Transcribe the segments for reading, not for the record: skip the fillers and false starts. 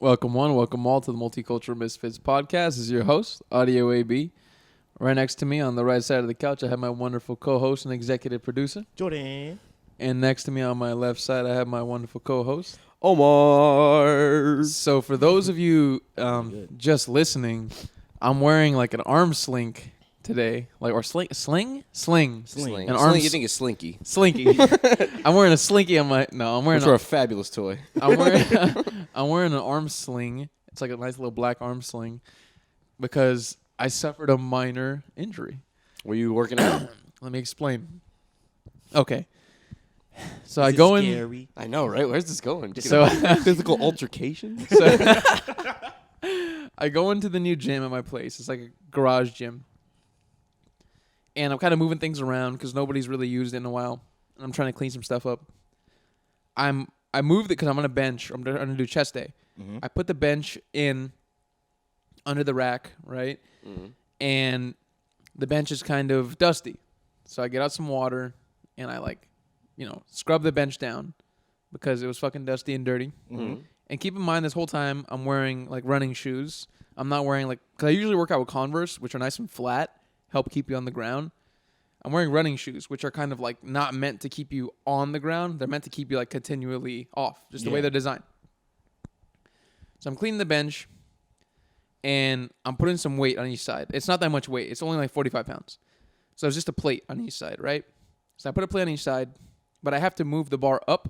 Welcome one, welcome all to the Multicultural Misfits podcast. This is your host, Audio AB. Right next to me on the right side of the couch, I have my wonderful co-host and executive producer. Jordan. And next to me on my left side, I have my wonderful co-host, Omar. So for those of you just listening, I'm wearing like an arm sling today. Or sling? Sling. An arm You think it's slinky. Slinky. I'm wearing a slinky on my... No, I'm wearing... Which are a fabulous toy. I'm wearing an arm sling. It's like a nice little black arm sling because I suffered a minor injury. Were you working out? Let me explain. Okay. So Is I it go in... scary? I know, right? Where's this going? So Physical altercation? So I go into the new gym at my place. It's like a garage gym. And I'm kind of moving things around because nobody's really used it in a while. I'm trying to clean some stuff up. I moved it because I'm on a bench. I'm going to do chest day. Mm-hmm. I put the bench in under the rack, right? Mm-hmm. And the bench is kind of dusty. So I get out some water and I scrub the bench down because it was fucking dusty and dirty. Mm-hmm. And keep in mind, this whole time I'm wearing like running shoes. I'm not wearing because I usually work out with Converse, which are nice and flat, help keep you on the ground. I'm wearing running shoes, which are kind of like not meant to keep you on the ground. They're meant to keep you like continually off, just the way they're designed. So I'm cleaning the bench and I'm putting some weight on each side. It's not that much weight. It's only like 45 pounds. So it's just a plate on each side, right? So I put a plate on each side, but I have to move the bar up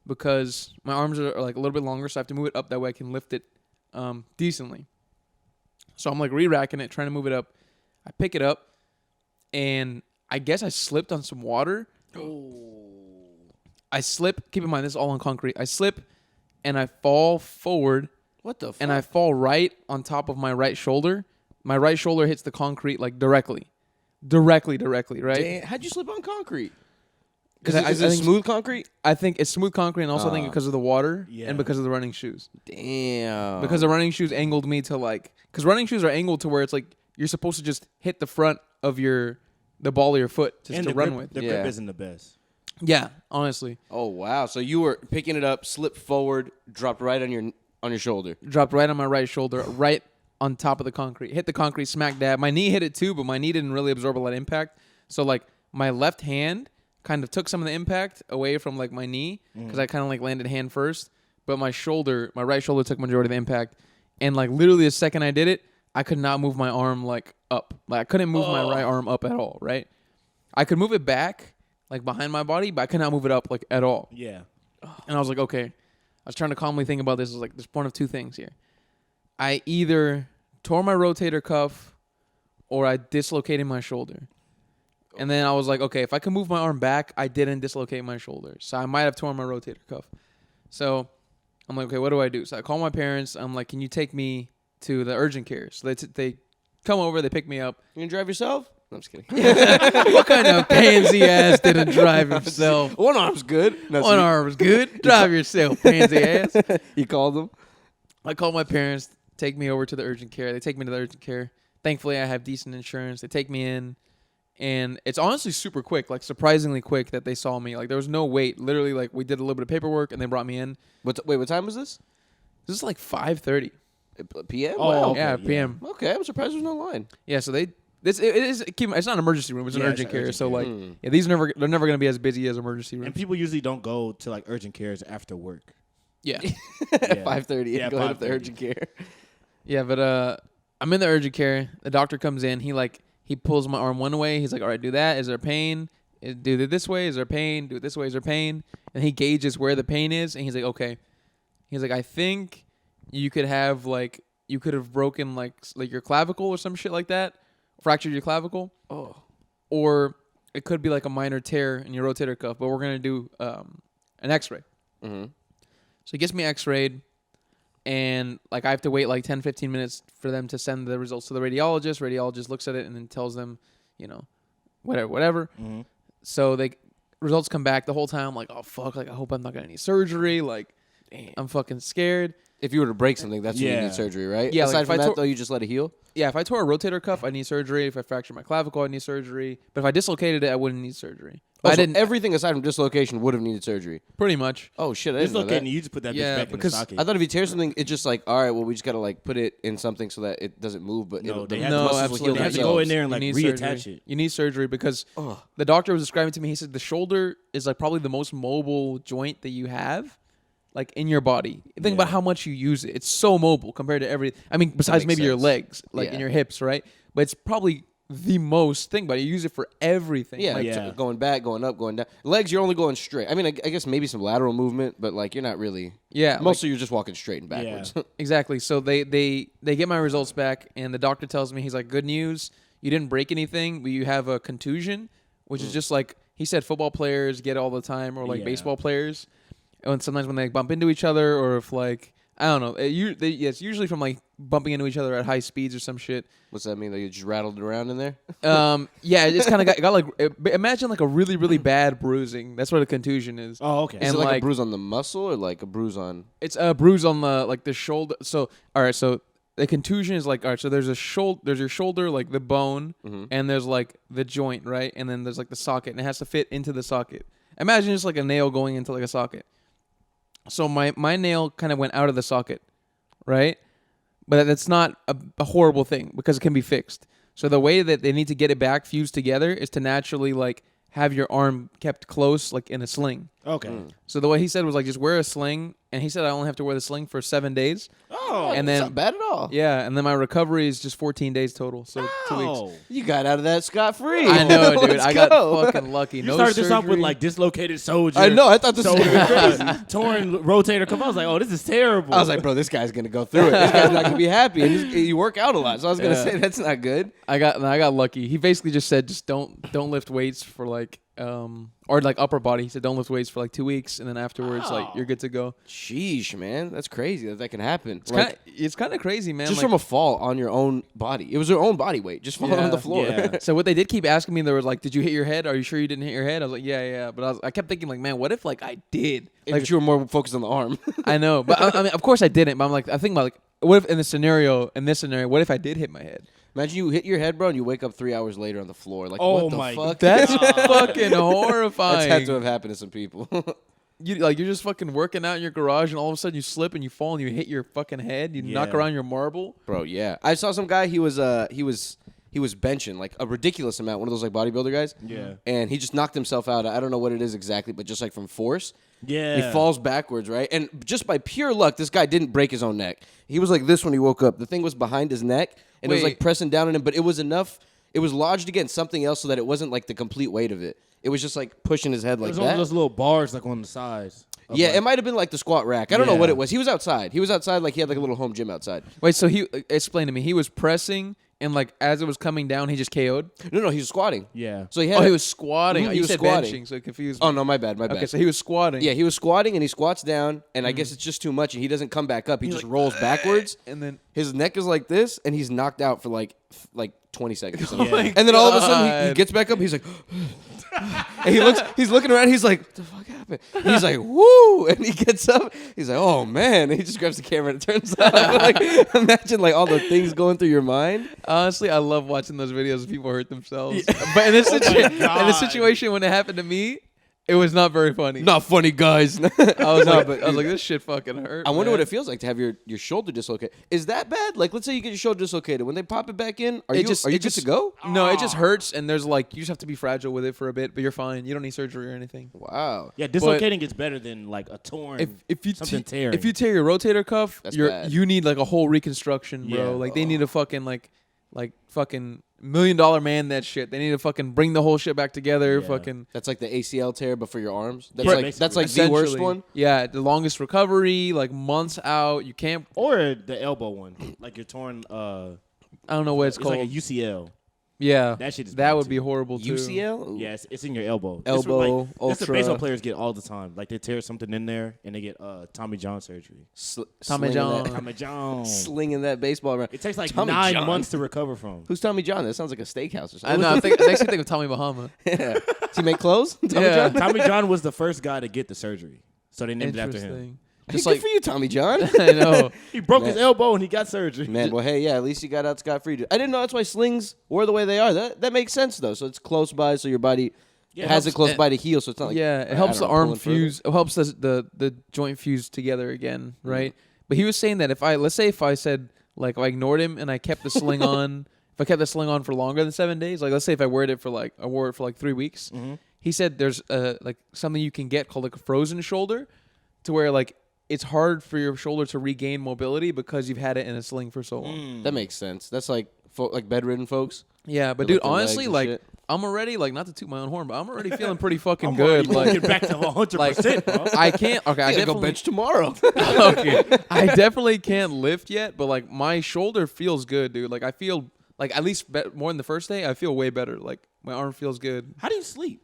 because my arms are like a little bit longer, so I have to move it up that way I can lift it decently. So I'm like re-racking it, trying to move it up. I pick it up, and I guess I slipped on some water. Oh. I slip. Keep in mind, this is all on concrete. I slip, and I fall forward. What the fuck? And I fall right on top of my right shoulder. My right shoulder hits the concrete like directly. Directly, right? Damn, how'd you slip on concrete? Because is it smooth concrete? I think it's smooth concrete, and also I think because of the water and because of the running shoes. Damn. Because the running shoes angled me to because running shoes are angled to where it's like you're supposed to just hit the front of the ball of your foot just to run with. The grip isn't the best. Yeah, honestly. Oh wow! So you were picking it up, slipped forward, dropped right on your shoulder. Dropped right on my right shoulder, right on top of the concrete. Hit the concrete smack dab. My knee hit it too, but my knee didn't really absorb a lot of impact. So like my left hand kind of took some of the impact away from like my knee because I kind of like landed hand first, but my right shoulder took majority of the impact. And like literally the second I did it, I could not move my arm like up. Like I couldn't move my right arm up at all, right? I could move it back like behind my body, but I could not move it up like at all. Yeah. And I was like, okay. I was trying to calmly think about this. I was like, there's one of two things here. I either tore my rotator cuff or I dislocated my shoulder. And then I was like, okay, if I can move my arm back, I didn't dislocate my shoulder. So I might have torn my rotator cuff. So I'm like, okay, what do I do? So I call my parents. I'm like, can you take me to the urgent care? So they come over, they pick me up. You can drive yourself? No, I'm just kidding. What kind of pansy ass didn't drive himself? One arm's good. One arm's good. Drive yourself, pansy ass. You called them? I called my parents, take me over to the urgent care. They take me to the urgent care. Thankfully, I have decent insurance. They take me in. And it's honestly super quick, like surprisingly quick that they saw me. Like there was no wait. Literally, like we did a little bit of paperwork and they brought me in. What time was this? This is like 5:30 p.m. Oh, wow. Okay, yeah, p.m. Okay, I'm surprised there's no line. Yeah, so it's not an emergency room. It's an urgent care. So like, they're never gonna be as busy as emergency rooms. And people usually don't go to like urgent cares after work. Yeah, 5:30. Yeah, going up to urgent care. Yeah, but I'm in the urgent care. The doctor comes in. He pulls my arm one way. He's like, all right, do that. Is there pain? Do it this way. Is there pain? Do it this way. Is there pain? And he gauges where the pain is. And he's like, okay. He's like, I think you could have broken like your clavicle or some shit like that. Fractured your clavicle. Oh. Or it could be like a minor tear in your rotator cuff. But we're going to do an x-ray. Mm-hmm. So he gets me x-rayed. And like I have to wait like 10, 15 minutes for them to send the results to the radiologist. Radiologist looks at it and then tells them, whatever. Mm-hmm. So results come back. The whole time I'm like, oh fuck, like I hope I'm not getting any surgery. Like, damn. I'm fucking scared. If you were to break something, that's when you Yeah. need surgery, right? Yeah, like Aside if from I that, tore- though, you just let it heal? Yeah, if I tore a rotator cuff, I need surgery. If I fractured my clavicle, I need surgery. But if I dislocated it, I wouldn't need surgery. Oh, I so didn't. everything aside from dislocation would have needed surgery. Pretty much. Oh, shit, I didn't know that. Dislocating, you just put that Yeah, bitch back in the because socket. I thought if you tear something, it's just like, all right, well, we just got to, like, put it in something so that it doesn't move, but No, it'll, they the have to- muscles will absolutely. heal They have to themselves. go in there and You like need reattach surgery. it. You need surgery because Ugh. the doctor was describing to me. He said the shoulder is like probably the most mobile joint that you have, like in your body. Think about how much you use it. It's so mobile compared to every. I mean, besides makes maybe your sense. legs, like Yeah. in your hips, right? But it's probably the most thing. But you use it for everything. Yeah, Like, Yeah. going back, going up, going down. Legs, you're only going straight. I mean, I guess maybe some lateral movement, but like you're not really. Yeah, Mostly you're just walking straight and backwards. Exactly. So they get my results back, and the doctor tells me, he's like, good news, you didn't break anything, but you have a contusion, which is just like he said football players get it all the time, or like Yeah. baseball players, and sometimes when they bump into each other, or if like I don't know, it's usually from like bumping into each other at high speeds or some shit. What's that mean? That you just rattled it around in there? Yeah, it just kind of got like imagine like a really really bad bruising. That's what a contusion is. Oh, okay. Is And it like, like- a bruise on the muscle or like a bruise on? It's a bruise on the like the shoulder. So all right, so the contusion is like all right. So there's your shoulder, like the bone, and there's like the joint, right? And then there's like the socket, and it has to fit into the socket. Imagine just like a nail going into like a socket. So my nail kind of went out of the socket, right? But that's not a horrible thing because it can be fixed. So the way that they need to get it back fused together is to naturally like have your arm kept close, like in a sling. Okay. So the way he said was like just wear a sling, and he said I only have to wear the sling for 7 days. Oh, And It's then not bad at all. yeah, and then my recovery is just 14 days total, so 2 weeks. oh. You got out of that scot free. I know, dude. Let's I got go. fucking lucky. You No started this off with surgery. like dislocated soldier. I know. I thought this. torn rotator cuff. I was like, oh, this is terrible. I was like, bro, this guy's gonna go through it. This guy's not gonna be happy. And you work out a lot, so I was gonna Yeah. say that's not good. I got lucky. He basically just said just don't lift weights for like or like upper body. He said don't lift weights for like 2 weeks, and then afterwards like you're good to go. Sheesh, man, that's crazy that can happen. It's kind of crazy, man. Just like, from a fall on your own body. It was your own body weight, just falling on the floor. Yeah. so what they did keep asking me, they were like, "Did you hit your head? Are you sure you didn't hit your head?" I was like, "Yeah." But I kept thinking, like, man, what if like I did? Like you were more focused on the arm. I know, but I mean, of course I didn't. But I'm like, I think about like, what if in this scenario, what if I did hit my head? Imagine you hit your head, bro, and you wake up 3 hours later on the floor. Like, Oh what the my fuck? That's fucking horrifying. That's had to have happened to some people. You're just fucking working out in your garage, and all of a sudden you slip and you fall and you hit your fucking head. You knock Yeah. around your marble. Bro, yeah. I saw some guy, he was benching like a ridiculous amount, one of those like bodybuilder guys. Yeah. And he just knocked himself out. I don't know what it is exactly, but just like from force. Yeah. He falls backwards, right? And just by pure luck, this guy didn't break his own neck. He was like this when he woke up. The thing was behind his neck, and it was like Wait. pressing down on him, but it was enough. It was lodged against something else so that it wasn't like the complete weight of it. It was just like pushing his head like There's one of that. those little bars like on the sides. of, Yeah, like- it might have been like the squat rack. I don't know what Yeah. it was. He was outside. He had like a little home gym outside. Wait, so he explained to me he was pressing, and like as it was coming down, he just KO'd. No, he was squatting. Yeah. So he had. Oh, he was squatting. Mhm, he You was said squatting. benching, so it confused me. Oh no, my bad. Okay, so he was squatting. Yeah, he was squatting and he squats down, and I guess it's just too much, and he doesn't come back up. He just rolls backwards. and then His neck is like this, and he's knocked out for like 20 seconds. Oh my And then all of a sudden he God. gets back up. He's like, and he's looking around. He's like, what the fuck happened? He's like, woo! And he gets up. He's like, oh man! And he just grabs the camera and it turns on. Like, imagine like all the things going through your mind. honestly, I love watching those videos of people hurt themselves. But in this Oh my in God. this situation when it happened to me, it was not very funny. Not funny, guys. I was No, like, but- I was like, this shit fucking hurt. I wonder man. what it feels like to have your shoulder dislocated. Is that bad? Like, let's say you get your shoulder dislocated. When they pop it back in, are you good to go? No, it just hurts, and there's like you just have to be fragile with it for a bit, but you're fine. You don't need surgery or anything. Wow. Yeah, dislocating gets better than like a torn. If you something tearing. if you tear your rotator cuff, That's bad. you need like a whole reconstruction, bro. Yeah. Like they need a fucking like fucking $1 million man that shit. They need to fucking bring the whole shit back together. Yeah. Fucking That's like the ACL tear, but for your arms. That's Yeah, like the worst essentially. one. Yeah, the longest recovery, like months out. You can't. or the elbow one, like you're torn. I don't know what it's It's called. like a UCL. Yeah, That shit is that bad, would too. be horrible too. UCL. Yes, it's in your elbow. Elbow, That's what ultra. baseball players get all the time. Like they tear something in there and they get Tommy John surgery. Tommy slinging John. that- Tommy John. slinging that baseball around. It takes like Tommy 9 John. months to recover from. Who's Tommy John? That sounds like a steakhouse or I something. know. I actually think of Tommy Bahama. Yeah. Does he make clothes? Tommy Yeah. John? Tommy John was the first guy to get the surgery, so they named it after him. Interesting. Just Good like for you, Tommy John. I know. He broke Man. his elbow and he got surgery. Man, well, hey, yeah, at least you got out scot-free. I didn't know that's why slings were the way they are. That makes sense, though. So it's close by, so your body has it close by to heal, so it's not like... It helps the arm fuse. It helps the joint fuse together again, right? But he was saying that if I said, like, I ignored him and I kept the sling on, if I kept the sling on for longer than 7 days, like, let's say if I wore it for, like, 3 weeks, he said there's, like, something you can get called, like, a frozen shoulder, to where, like, it's hard for your shoulder to regain mobility because you've had it in a sling for so long. That makes sense. That's like bedridden folks. Yeah, but With, dude, like, their legs honestly, and like, shit. I'm already, like, not to toot my own horn, but I'm already feeling pretty fucking I'm good. already Like, back to 100%, bro. I can't. Okay, I I gotta go definitely bench tomorrow. okay, I definitely can't lift yet, but like my shoulder feels good, dude. Like I feel like at least more than the first day. I feel way better. Like my arm feels good. How do you sleep?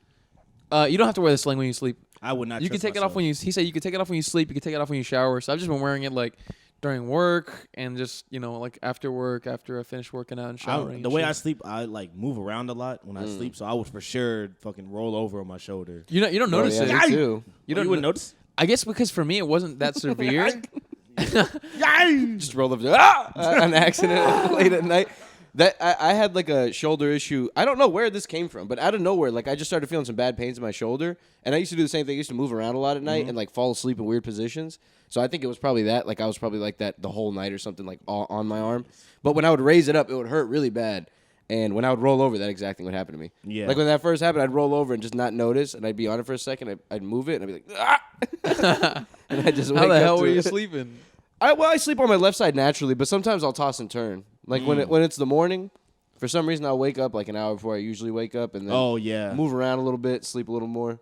You don't have to wear the sling when you sleep. I would not. You can take it off when you. He said you can take it off when you sleep. You can take it off when you shower. So I've just been wearing it like during work and just like after work, after I finish working out and showering. The way I sleep, I like move around a lot when I sleep, so I would for sure fucking roll over on my shoulder. you don't notice yeah, it. me too. You don't wouldn't notice? I guess because for me it wasn't that severe. Just rolled up an accident late at night. That I had like a shoulder issue. I don't know where this came from, but out of nowhere, like I just started feeling some bad pains in my shoulder, and I used to do the same thing. I used to move around a lot at night and like fall asleep in weird positions. So I think it was probably that. Like I was probably like that the whole night or something, like on my arm. But when I would raise it up, it would hurt really bad. And when I would roll over, that exact thing would happen to me. Yeah. Like when that first happened, I'd roll over and just not notice, and I'd be on it for a second. I'd move it, and I'd be like, ah! And I just wake How the up hell to were you it. sleeping? I sleep on my left side naturally, but sometimes I'll toss and turn. Like when it's the morning, for some reason I'll wake up like an hour before I usually wake up, and then move around a little bit, sleep a little more.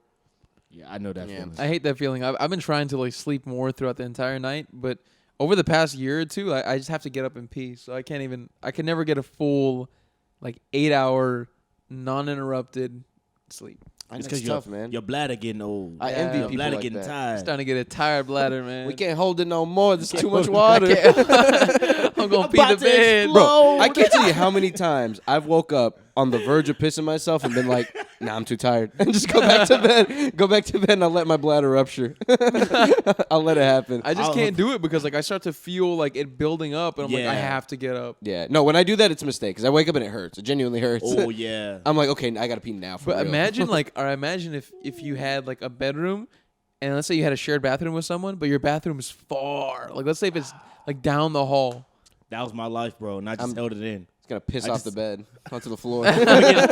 Yeah, I know that feeling. I hate that feeling. I've been trying to like sleep more throughout the entire night, but over the past year or two, I just have to get up in peace. So I can never get a full like 8-hour non-interrupted sleep. It's because tough, man. Your bladder getting old. I envy Your people bladder like getting that. tired. Starting to get a tired bladder, man. We can't hold it no more. There's too much water. I'm gonna pee the about to bed. Bro, I can't tell you how many times I've woke up on the verge of pissing myself and been like, nah, I'm too tired. And just go back to bed. Go back to bed and I'll let my bladder rupture. I'll let it happen. I just can't do it because like I start to feel like it building up, and I'm like, I Yeah. have to get up. Yeah. No, when I do that, it's a mistake because I wake up and it hurts. It genuinely hurts. Oh, yeah. I'm like, okay, I got to pee now for But real. imagine if you had like a bedroom, and let's say you had a shared bathroom with someone, but your bathroom is far. Like let's say if it's like down the hall. That was my life, bro, and I just held it in. It's going to piss I off just- the bed onto the floor. I'm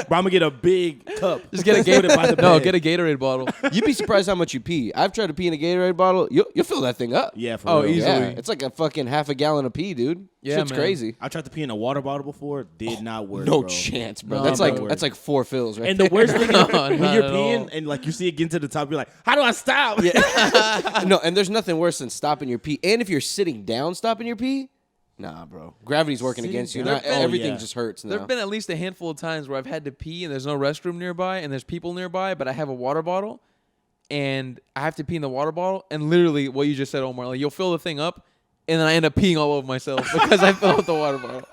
gonna get a big cup. Just get a Put it by the No, bed. get a Gatorade bottle. You'd be surprised how much you pee. I've tried to pee in a Gatorade bottle. You'll fill that thing up. Yeah, for Oh, real. easily. Yeah, it's like a fucking half a gallon of pee, dude. Yeah, Shit's man. crazy. I tried to pee in a water bottle before. Did not work. No bro. chance, bro. No, that's no like way. that's like 4 fills, right? And the worst thing is No, when not you're at peeing all. and like you see it getting to the top, you're like, how do I stop? No, and there's nothing worse than stopping your pee. And if you're sitting down stopping your pee, nah, bro. Gravity's working Sitting against you. down? Not, Oh, everything yeah. just hurts now. There have been at least a handful of times where I've had to pee and there's no restroom nearby and there's people nearby, but I have a water bottle and I have to pee in the water bottle. And literally what you just said, Omar, like you'll fill the thing up and then I end up peeing all over myself because I filled up the water bottle.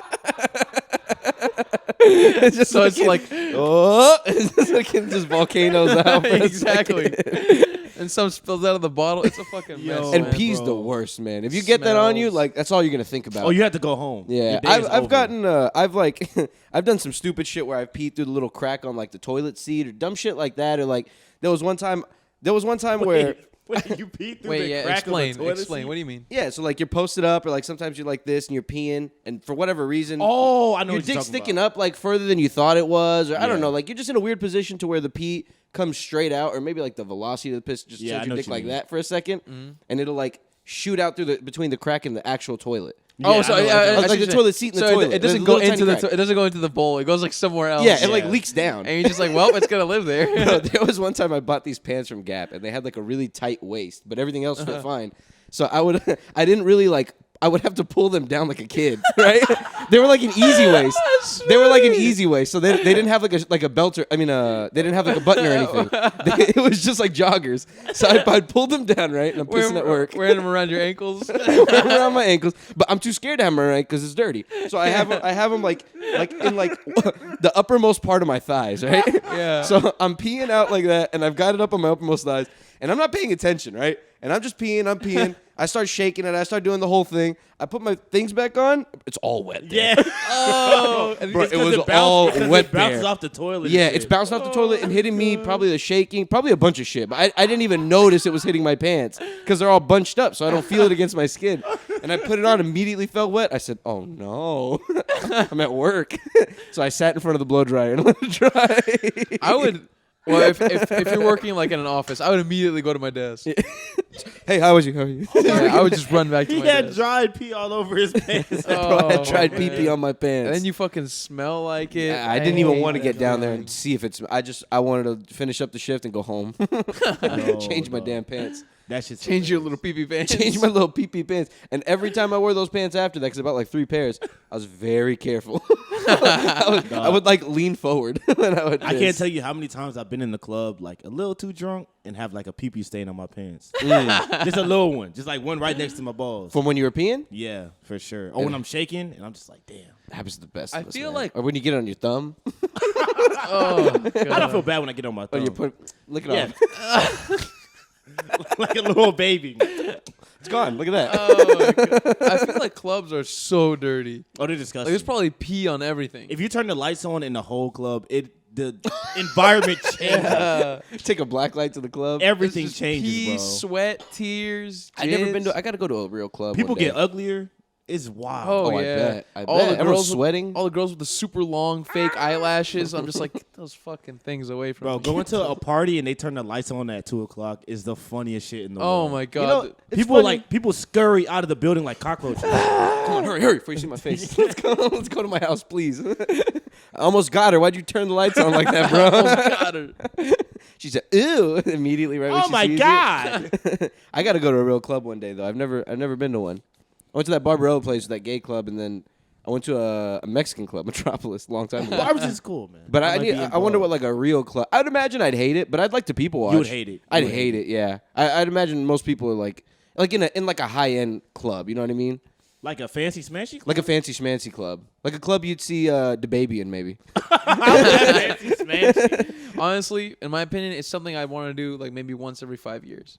It's just So it's like, oh, it's just like it just volcanoes out. for a exactly. second. And some spills out of the bottle. It's a fucking mess. And man. pee's bro. the worst, man. If you get that on you, Smells. like that's all you're gonna think about. Oh, you have to go home. Yeah, Your day is I've over. gotten, I've like, I've done some stupid shit where I've peed through the little crack on like the toilet seat or dumb shit like that, or like there was one time where, Wait, you pee through Wait, the yeah, crack explain. of the toilet Explain. seat? What do you mean? yeah, so like you're posted up, or like sometimes you're like this and you're peeing, and for whatever reason, Oh, I know your what you're dick's talking sticking about. up like further than you thought it was, or I don't Yeah. know, like you're just in a weird position to where the pee comes straight out, or maybe like the velocity of the piss just Yeah, I shows know your what dick you like mean. that for a second, and it'll like shoot out through between the crack and the actual toilet. Oh, Yeah, so I know what you're Like the toilet seat in the so toilet. It doesn't There's a go little into tiny the. crack. It doesn't go into the bowl. It goes like somewhere else. Yeah, it like Yeah. leaks down. And you're just like, well, it's gonna live there. Bro, there was one time I bought these pants from Gap, and they had like a really tight waist, but everything else fit fine. So I didn't really like. I would have to pull them down like a kid, right? They were like an easy waist. They were like an easy waist, so they didn't have like a belt or they didn't have like a button or anything. It was just like joggers. So I'd pull them down, right? And I'm pissing at work. Wearing them around your ankles. around my ankles, but I'm too scared to have them around because it's dirty. So I have them like in like the uppermost part of my thighs, right? Yeah. So I'm peeing out like that, and I've got it up on my uppermost thighs, and I'm not paying attention, right? And I'm just peeing. I'm peeing. I start shaking it. I start doing the whole thing. I put my things back on. It's all wet. There. Yeah. Oh, Bro, it was all wet It bounces there. off the toilet. Yeah, and it's shit. bouncing off the toilet and hitting me. Probably the shaking. Probably a bunch of shit. But I didn't even notice it was hitting my pants because they're all bunched up, so I don't feel it against my skin. And I put it on, immediately felt wet. I said, "Oh no, I'm at work." So I sat in front of the blow dryer and let it dry. I would. Well, if you're working like in an office, I would immediately go to my desk. Hey, how are you? Yeah, I would just run back to He my had desk. dried pee all over his pants. Bro, I had tried man. pee-pee on my pants. And then you fucking smell like it. I didn't even hate want to that get down there feeling. and see if it's. I wanted to finish up the shift and go home. Change my damn pants. That shit's Change your little pee-pee pants. Change my little pee-pee pants. And every time I wore those pants after that, because about like 3 pairs, I was very careful. I would like lean forward when I would. I can't tell you how many times I've been in the club like a little too drunk and have like a pee-pee stain on my pants. Just a little one, just like one right next to my balls. From when you were peeing? Yeah, for sure. Or when I'm shaking and I'm just like, damn. That happens the best. I of us, feel man. like- or when you get it on your thumb. Oh, I don't God. feel bad when I get on my Or thumb. you lick it Yeah. off. Like a little baby. It's gone. Look at that. Oh, my God. I feel like clubs are so dirty. Oh, they're Like disgusting. there's probably pee on everything. If you turn the lights on in the whole club, the environment changes. Take a black light to the club. Everything It's just changes, pee, bro. sweat, tears. I never been jizz. to. I got to go to a real club. People one day. get uglier. It's wild. Oh, Oh, I yeah. bet. I All bet. the Everyone's girls sweating. All the girls with the super long fake eyelashes. I'm just like, get those fucking things away from Bro, me. going to a party and they turn the lights on at 2:00 is the funniest shit in the Oh world. my God. You know, it's People funny. people scurry out of the building like cockroaches. Come on, hurry before you see my face. Let's go to my house, please. I almost got her. Why'd you turn the lights on like that, bro? God, or- She said, "Ew!" Immediately, right when Oh she my sees god! you. I got to go to a real club one day though. I've never been to one. I went to that Barbarella place, that gay club, and then I went to a Mexican club, Metropolis, a long time ago. Barbers is cool, man. But might be I wonder what involved. like a real club. I'd imagine I'd hate it, but I'd like to people watch. You would hate it. I'd You would hate it. Yeah, I'd imagine most people are like in like a high end club. You know what I mean? like a fancy smashy club? Like a fancy schmancy club, like a club you'd see Debauchery in maybe. fancy smashy. honestly, in my opinion, it's something I want to do like maybe once every 5 years.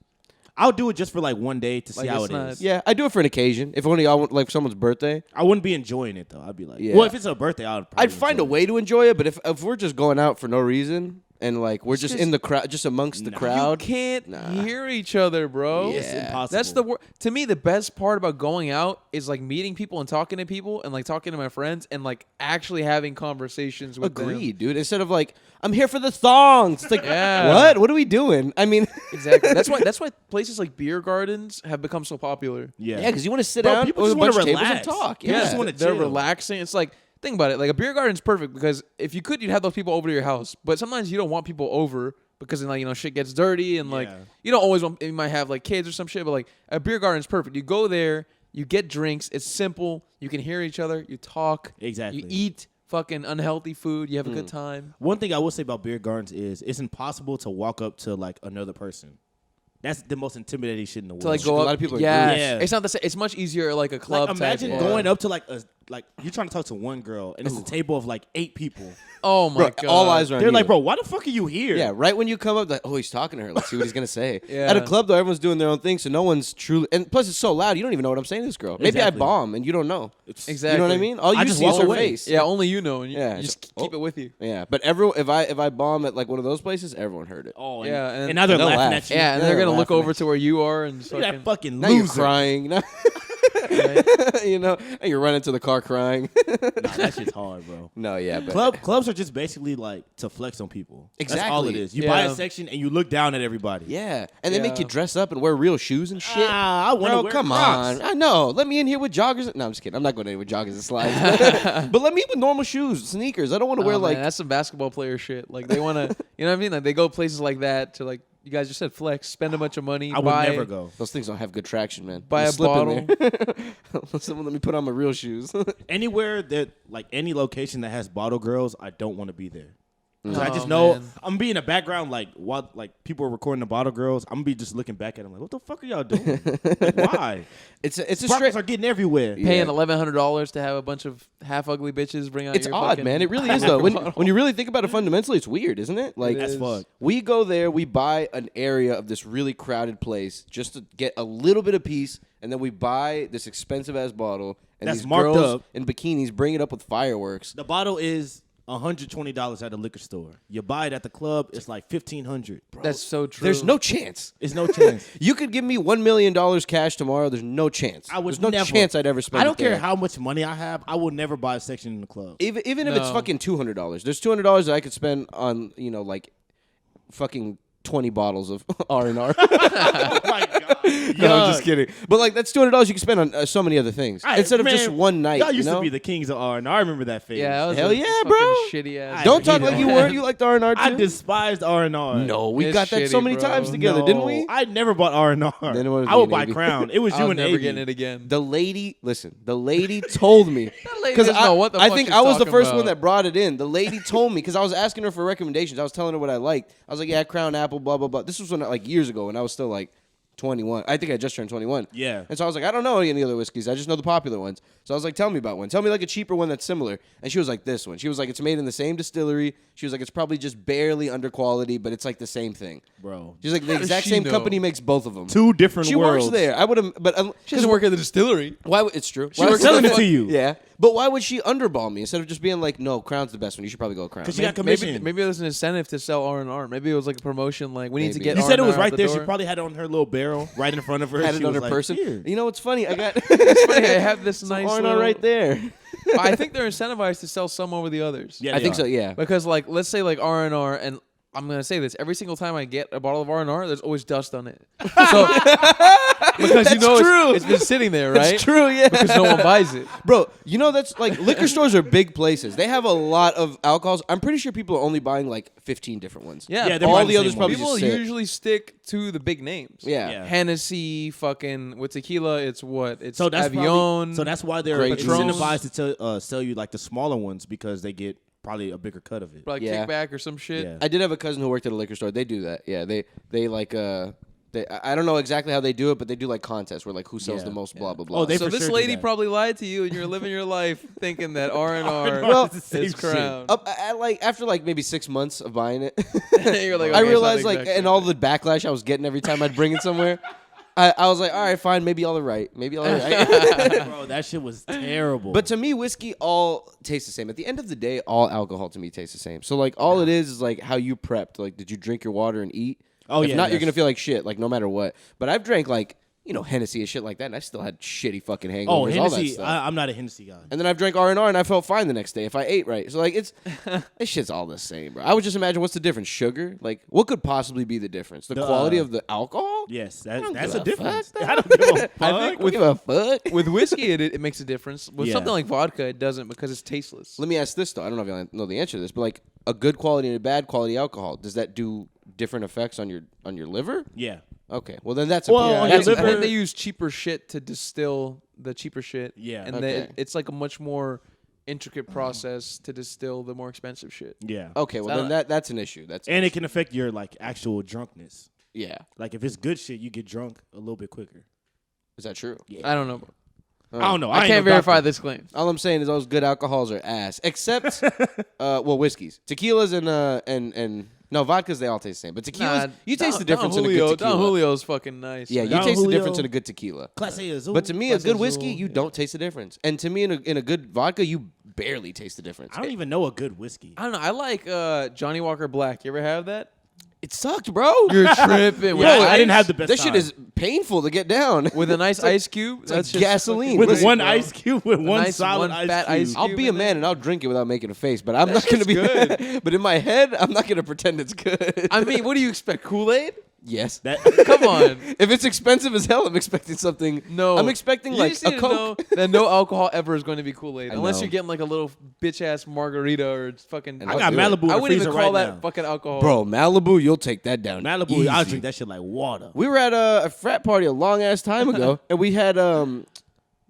I'll do it just for like one day to see Like, how it's it not- is. Yeah, I do it for an occasion. If only I want like someone's birthday. I wouldn't be enjoying it though. I'd be like, Yeah. well, if it's a birthday, I'd Find a way to enjoy it, but if we're just going out for no reason and like we're just in the crowd, just amongst the Nah. crowd, You can't Nah. hear each other, bro. Yeah. It's impossible. That's the to me the best part about going out is like meeting people and talking to people and like talking to my friends and like actually having conversations with them. agreed, dude. Instead of like I'm here for the thongs, it's like Yeah. what are we doing? I mean, Exactly. That's why places like beer gardens have become so popular. Yeah, yeah, because you want to sit Bro, down people with a just wanna bunch of tables and relax. talk. People Yeah, just wanna they're chill. relaxing. It's like think about it. Like a beer garden's perfect because if you could, you'd have those people over to your house. But sometimes you don't want people over because then like shit gets dirty and like Yeah. you don't always want. You might have like kids or some shit. But like a beer garden's perfect. You go there, you get drinks. It's simple. You can hear each other. You talk. Exactly. You eat fucking unhealthy food. You have a good time. One thing I will say about beer gardens is it's impossible to walk up to like another person. That's the most intimidating shit in the world. To like go A up. lot of people are yeah, groups. Yeah. it's not the same. It's much easier at, like a club. like, type. imagine Yeah. going up to like you're trying to talk to one girl and it's a table of like 8 people. Oh my bro, god! all eyes are on They're you. like, bro, why the fuck are you here? Yeah, right when you come up, like, oh, he's talking to her. Let's see what he's gonna say. Yeah. At a club, though, everyone's doing their own thing, so no one's truly. And plus, it's so loud, you don't even know what I'm saying to this girl. Maybe Exactly. I bomb, and you don't know. Exactly. You know what I mean? All I you just see is walk her away. face. Yeah, only you know, and you, Yeah, you just oh. keep it with you. Yeah, but if I bomb at like one of those places, everyone heard it. Oh, Yeah, and, and now they're they'll laughing laugh. at you. Yeah, and Yeah, they're gonna look laughing over at to where you are and Look at that fucking Now you're loser. crying. Now, right? you know, and you're running to the car crying. Nah, that shit's hard, bro. No, yeah, but Clubs are just basically like to flex on people. That's all it Exactly. is. You buy a Yeah. section and you look down at everybody. yeah, and they make Yeah. you dress up and wear real shoes and shit. Ah, I want to Bro, wear come Crocs. on. I know. Let me in here with joggers. No, I'm just kidding. I'm not going in with joggers and slides. But let me in with normal shoes, sneakers. I don't want to wear Oh, like. man, that's some basketball player shit. Like they want to, you know what I mean? Like they go places like that to like you guys just said flex, spend a bunch of money, I would buy never go. Those things don't have good traction, man. Buy I'm a slipping there. Someone let me put on my real shoes. Anywhere that like any location that has bottle girls, I don't want to be there. 'Cause I just Oh, know man. I'm be in the background like while like people are recording the Bottle Girls. I'm gonna be just looking back at them like, what the fuck are y'all doing? Like, why? It's a Sparkles straight. are getting everywhere. Paying Yeah. $1,100 to have a bunch of half ugly bitches bring out It's your odd, fucking man. It really is though. When you really think about it fundamentally, it's weird, isn't it? Like As fuck. we go there, we buy an area of this really crowded place just to get a little bit of peace, and then we buy this expensive ass bottle, and That's these marked girls up. in bikinis bring it up with fireworks. The bottle is $120 at the liquor store. You buy it at the club, it's like $1,500. That's so true. There's no chance. It's no chance. You could give me $1 million cash tomorrow. There's no chance. I would There's no never. chance I'd ever spend. I don't it there. care how much money I have. I will never buy a section in the club. Even if it's No. fucking $200. There's $200 that I could spend on like fucking 20 bottles of R&R. Oh my god! No, I'm just kidding. But like that's $200 you can spend on so many other things instead of just one night. Y'all used you know? to be the kings of R&R. I remember that phase. Yeah, that was Hell a yeah, fucking bro. Shitty ass. I Don't talk hate like you R&R. weren't. You liked R&R too. I despised R&R. No, we It's got that so shitty, many bro. times together, No, didn't we? I never bought R&R. Then it was I would me buy and Avy. Crown. It was I you was and never Avy. getting it again. The lady told me lady because doesn't know what the I fuck think she's I was the talking first one about. that brought it in. The lady told me because I was asking her for recommendations. I was telling her what I liked. I was like, yeah, Crown Apple, blah blah blah. This was when like years ago, and I was still like 21. I think I just turned 21. Yeah. And so I was like, I don't know any other whiskeys. I just know the popular ones. So I was like, tell me about one. Tell me like a cheaper one that's similar. And she was like, this one. She was like, it's made in the same distillery. She was like, it's probably just barely under quality, but it's like the same thing. Bro. She's like, the does exact she same know? company makes both of them. Two different She worlds. works there. I would have, but She doesn't work at the distillery. why? It's true. She was selling it to you. Yeah, but why would she underball me instead of just being like, no, Crown's the best one. You should probably go Crown. Because she got commission. Maybe it was an incentive to sell R&R. Maybe it was like a promotion. Like we need to Maybe. get. You said it was R&R out right the there. She door. probably had it on her little barrel right in front of her. Had She it on was her like, person. "Here." You know what's funny? I got It's funny, I have this nice R&R little- right there. I think they're incentivized to sell some over the others. Yeah, I they think are. so. Yeah. Because like let's say like R&R, and I'm gonna say this every single time I get a bottle of R&R, there's always dust on it. So because you That's know true. it's been sitting there, right? That's true. Yeah. Because no one buys it. Bro, you know that's like liquor stores are big places. They have a lot of alcohols. I'm pretty sure people are only buying like 15 different ones. Yeah, Yeah, they're all buying the the others same probably ones. people just sit. usually stick to the big names. Yeah. Yeah. Hennessy, fucking with tequila, it's what? It's So that's Avion. so that's why they're Grey Patrons. incentivized to sell you like the smaller ones because they get probably a bigger cut of it. like Yeah. kickback or some shit. Yeah. I did have a cousin who worked at a liquor store. They do that. Yeah. They like I don't know exactly how they do it, but they do like contests where like who sells Yeah. the most blah blah blah. Oh, they So for this sure do lady that. probably lied to you, and you're living your life thinking that R&R Well, is it's the same shit. Crown. like after like maybe 6 months of buying it, You're like, I okay, it's realized not like exactly and all the backlash I was getting every time I'd bring it somewhere. I was like, all right, fine, maybe y'all are right. Maybe y'all are right. Bro, that shit was terrible. But to me, whiskey all tastes the same. At the end of the day, all alcohol to me tastes the same. So like all it is like how you prepped. Like, did you drink your water and eat? Oh, if yeah, not, you're that's- gonna feel like shit. Like no matter what. But I've drank like Hennessy and shit like that, and I still had shitty fucking hangovers. oh, all that Hennessy, stuff. I'm not a Hennessy guy. And then I've drank R&R and I felt fine the next day if I ate right. So like this shit's all the same, bro. I would just imagine what's the difference? Sugar? Like what could possibly be the difference? The quality of the alcohol? Yes, don't that's give a a difference. fuck, I don't give a fuck. I think Give a fuck. With whiskey, it makes a difference. With Yeah. something like vodka, it doesn't because it's tasteless. Let me ask this though. I don't know if you know the answer to this, but like a good quality and a bad quality alcohol, does that do different effects on your liver? Yeah. Okay, well then that's Well, important. on I That's your think liver- they use cheaper shit to distill the cheaper shit. Yeah. and Okay. it's like a much more intricate process to distill the more expensive shit. Yeah. Okay, well So- then that's an issue. That's And it can affect your like actual drunkenness. yeah. Like if it's good shit, you get drunk a little bit quicker. Is that true? I don't know. I don't know. I ain't can't no verify doctor. this claim. All I'm saying is those good alcohols are ass, except whiskeys, tequilas, and no vodkas. They all taste the same, but tequilas you taste the difference in a good tequila. Don Julio's fucking nice. Yeah, man. you Don taste the Julio. difference in a good tequila. Class A Azul. But to me, a Clase good Azul, whiskey, you don't taste the difference. And to me, in a good vodka, you barely taste the difference. I don't even know a good whiskey. I don't know. I like Johnny Walker Black. You ever have that? It sucked, bro. You're tripping. Yeah, with I didn't ice- have the best That shit time. is painful to get down. with a nice ice cube. like That's just gasoline. fucking with great, one bro. ice cube, with one nice, solid one ice fat cube. ice I'll cube be a in man there. and I'll drink it without making a face, but I'm That not gonna shit's be. good. But in my head, I'm not gonna pretend it's good. I mean, what do you expect? Kool-Aid? yes. That Come on. If it's expensive as hell, I'm expecting something. No. I'm expecting You like just a need to Coke. know that no alcohol ever is going to be Kool-Aid. I Unless know. you're getting like a little bitch-ass margarita or fucking... And I I'll got do it. Malibu in I the wouldn't freezer even call right that now. fucking alcohol. Bro, Malibu, you'll take that down. Malibu, I'll easy. drink that shit like water. We were at a frat party a long ass time ago, and we had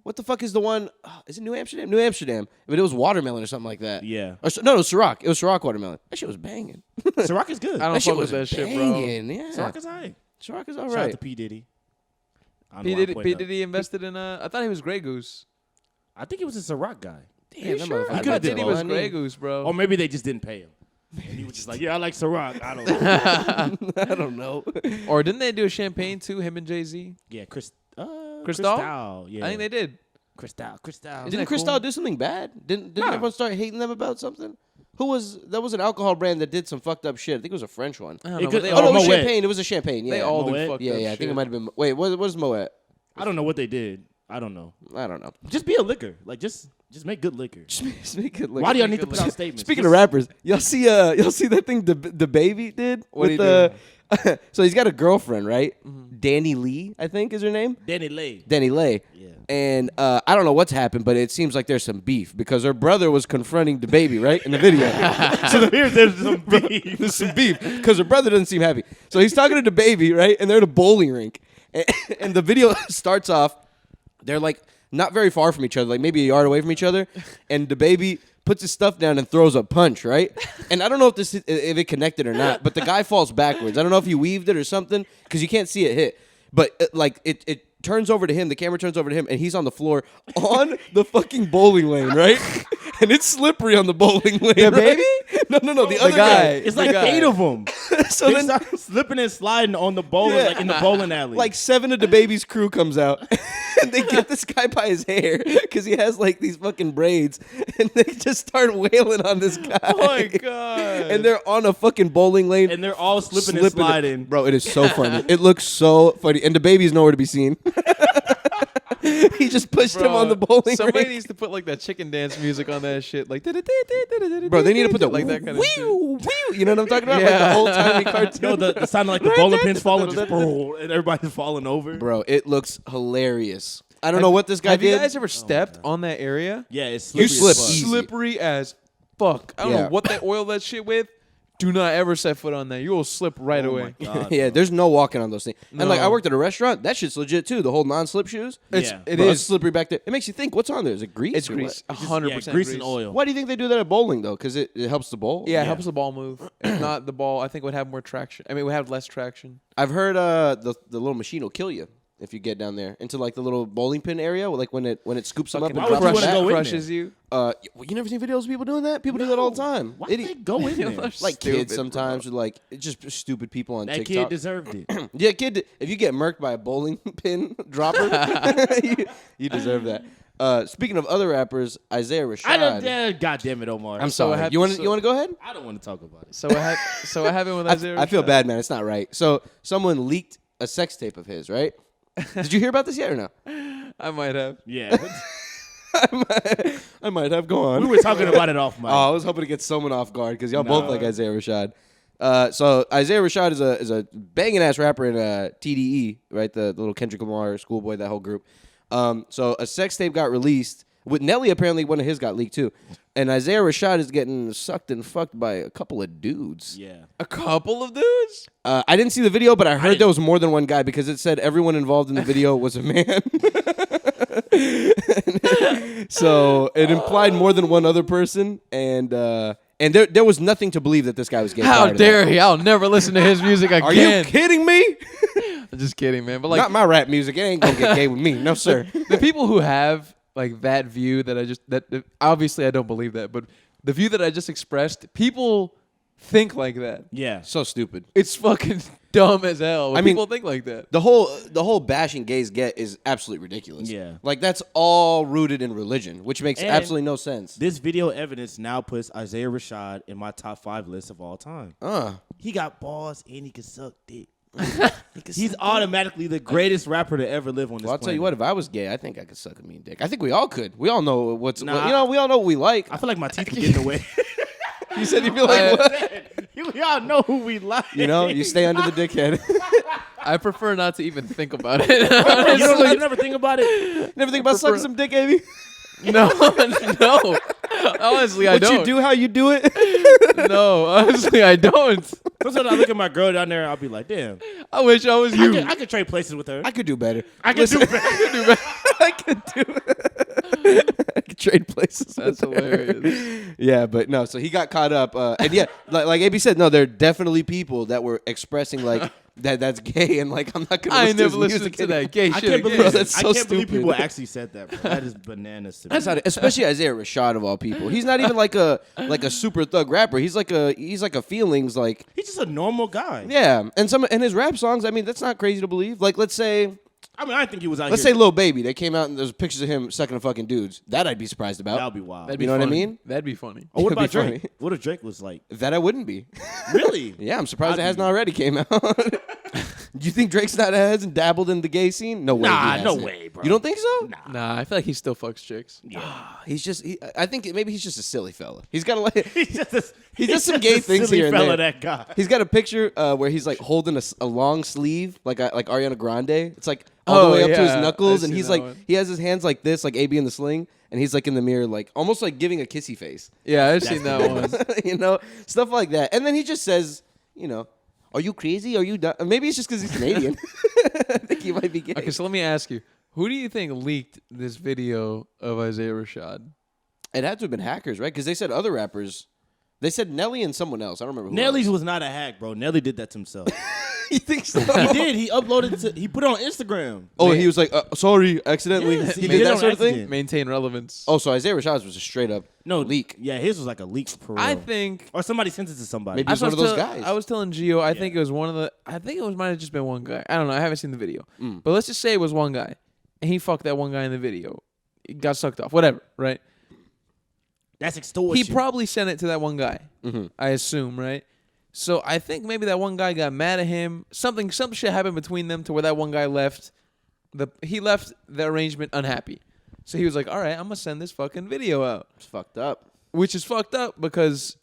What the fuck is the one? Is it New Amsterdam? New Amsterdam. But it was watermelon or something like that. Yeah. Or, no, it was Ciroc. It was Ciroc watermelon. That shit was banging. Ciroc is good. I don't That shit fuck with was that shit, bro. banging. Yeah. Ciroc is alright. Ciroc is all Shout out to right. P Diddy. I don't P know why I'm Diddy, pointing P up. Diddy invested in I thought he was Grey Goose. I think he was a Ciroc guy. Damn, that motherfucker I could've thought did Diddy all was that. Grey Goose, bro. Or maybe they just didn't pay him. And he was just like, yeah, I like Ciroc. I don't know. I don't know. Or didn't they do a champagne too? Him and Jay-Z. Yeah, Cristal? Cristal. Yeah. I think they did. Cristal. Isn't Didn't that Cristal cool? do something bad? Didn't Nah. everyone start hating them about something? That was an alcohol brand that did some fucked up shit. I think it was a French one. I don't It know, could- but they oh, Oh, no, all, it was Moet. champagne. It was a champagne. Yeah. they all do Moet? fucked Yeah, up yeah. I shit. think it might have been. Wait, what is Moet? I don't know what they did. I don't know. I don't know. Just be a liquor. Like, just make good liquor. Just make it look. Why do y'all make need to good put out liquor. statements? Speaking Just- of rappers, y'all see that thing the baby did What'd with he the. So he's got a girlfriend, right? Danny Lee, I think is her name. Danny Lay. Danny Lay. Yeah. And I don't know what's happened, but it seems like there's some beef because her brother was confronting the baby, right, in the video. So there's some beef. There's some beef because her brother doesn't seem happy. So he's talking to the baby, right, and they're at a bowling rink, and the video starts off. They're like not very far from each other, like maybe a yard away from each other, and the baby puts his stuff down and throws a punch, right? And I don't know if it connected or not, but the guy falls backwards. I don't know if he weaved it or something because you can't see it hit. But it turns over to him. The camera turns over to him, and he's on the floor on the fucking bowling lane, right? And it's slippery on the bowling lane. The baby? No, the other guy. guy. It's The like guy. 8 of them. So They then, start slipping and sliding on the bowling, Yeah. like in the bowling alley. like 7 of the baby's crew comes out, and they get this guy by his hair because he has like these fucking braids, and they just start wailing on this guy. Oh my god. And they're on a fucking bowling lane. and they're all slipping and sliding. Bro, it is so funny. It looks so funny. And the baby's nowhere to be seen. He just pushed him on the bowling Somebody rink. needs to put like that chicken dance music on that shit. Like, Bro, they need to put the like that kind of shit. whew, whew. You know what I'm talking about? Like the Yeah. old timey cartoon. No, the sound like the bowling pins falling, just and everybody's falling over. Bro, it looks hilarious. I don't know what this guy Have did. you guys ever stepped on that area? Yeah, it's You slippery as slip fuck. easy. Slippery as fuck. I don't Yeah. know what they oil that shit with. Do not ever set foot on that. You will slip right Oh away. my God, Yeah, bro. there's no walking on those things. And like No. I worked at a restaurant, that shit's legit too. The whole non-slip shoes. It's Yeah. it Bro, is it's slippery back there. It makes you think, what's on there? Is it grease? It's or grease. what? 100% grease and oil. Why do you think they do that at bowling though? Because it helps the bowl. Yeah, it Yeah. helps the ball move. If not, the ball I think would have more traction. I mean, it would have less traction. I've heard the little machine will kill you if you get down there into like the little bowling pin area, like when it scoops them up Fucking and Why would drops you them wanna back. go in crushes there? you. You never seen videos of people doing that? People do that all the time. Why did they go in there? Like Stupid, kids sometimes, or like it's just stupid people on That kid TikTok. deserved it. Yeah, kid. If you get murked by a bowling pin dropper, you deserve that. Speaking of other rappers, Isaiah Rashad. God damn it, Omar. I'm So sorry. happy- You want so- to go ahead? I don't want to talk about it. So what happened with Isaiah? I feel Rashad? bad, man. It's not right. So someone leaked a sex tape of his, right? Did you hear about this yet or no? I might have. Yeah. I might have. Go on. We were talking about it off mic. Oh, I was hoping to get someone off guard because y'all both No. like Isaiah Rashad. So Isaiah Rashad is a banging ass rapper in TDE, right? The little Kendrick Lamar, Schoolboy, that whole group. So a sex tape got released with Nelly. Apparently, one of his got leaked too. And Isaiah Rashad is getting sucked and fucked by a couple of dudes. Yeah. A couple of dudes? I didn't see the video, but I heard didn't. there was more than one guy because it said everyone involved in the video was a man. So it implied more than one other person, and there was nothing to believe that this guy was gay. How prior to that. dare he? I'll never listen to his music again. Are you kidding me? I'm just kidding, man. But like Not my rap music. It ain't gonna get gay with me. No, sir. the people who have like that view that obviously I don't believe that, but the view that I just expressed, people think like that. Yeah. So stupid. It's fucking dumb as hell. When I mean- people think like that. The whole bashing gays get is absolutely ridiculous. Yeah. Like that's all rooted in religion, which makes And absolutely no sense. This video evidence now puts Isaiah Rashad in my top 5 list of all time. He got balls and he can suck dick. He's automatically the greatest rapper to ever live on this Well, I'll tell you planet. what. If I was gay, I think I could suck a mean dick. I think we all could. We all know what's. Nah. We all know what we like. I feel like my teeth would get in the way. You said you'd be like, what? Y'all know who we like. You know, you stay under the dickhead. I prefer not to even think about it. You never think about it? Never think about sucking some dick, Amy? no. Honestly, I What don't. you do, how you do it? No, honestly, I don't. Sometimes I look at my girl down there, I'll be like, damn. I wish I was you. I could trade places with her. I could do better. I could do better. I could trade places. That's hilarious. Yeah, but no. So he got caught up, and yeah, like AB said, no, there are definitely people that were expressing like that's gay, and like I'm not gonna. I ain't never listen listened to that gay I shit. can't believe Bro, that's so I can't believe stupid. people actually said that, bro. That is bananas to me. That's not it. Especially Isaiah Rashad of all people. He's not even like a super thug rapper. He's like a feelings like. He's just a normal guy. Yeah, and his rap songs. I mean, that's not crazy to believe. Like, let's say I think he was out let's here. say Lil Baby. They came out and there's pictures of him sucking fucking dudes. That I'd be surprised about. That would be wild. That'd be You know what I funny. mean? That'd be funny. Oh, what It'd be about Drake? funny. What if Drake was like, That I wouldn't be. really? Yeah, I'm surprised I'd it hasn't be- already came out. Do you think Drake's not hasn't dabbled in the gay scene? No way. Nah, he no hasn't. way, bro. You don't think so? Nah, I feel like he still fucks chicks. Yeah. He's just. I think maybe he's just a silly fella. He's got like. He does some gay a things silly here and fella, there. that guy. He's got a picture where he's like holding a long sleeve, like Ariana Grande. It's like all the way up to his yeah, knuckles, I've and he's seen like that one. he has his hands like this, like AB in the sling, and he's like in the mirror, like almost like giving a kissy face. Yeah, I've seen that one. You know, stuff like that. And then he just says, you know, are you crazy? Are you dumb? Maybe it's just because he's Canadian. I think he might be gay. Okay, so let me ask you, who do you think leaked this video of Isaiah Rashad? It had to have been hackers, right? Because they said other rappers. They said Nelly and someone else. I don't remember who. Nelly's else. was not a hack, bro. Nelly did that to himself. You think so? He did. He uploaded it. He put it on Instagram. Oh, he was like, sorry, accidentally. Yes, he he did did that on sort of thing? accident. Maintain relevance. Oh, so Isaiah Rashad's was a straight up leak. Yeah, his was like a leak for real. I think Or somebody sent it to somebody. Maybe- He was one of those guys. I was telling Gio, I think it was one of the. I think it might have just been one guy. I don't know. I haven't seen the video, but let's just say it was one guy, and he fucked that one guy in the video. He got sucked off. Whatever, right? That's extortion. He probably sent it to that one guy. Mm-hmm. I assume, right? So I think maybe that one guy got mad at him. Some shit happened between them to where that one guy left. He left the arrangement unhappy. So he was like, "All right, I'm gonna send this fucking video out," It's fucked up. which is fucked up because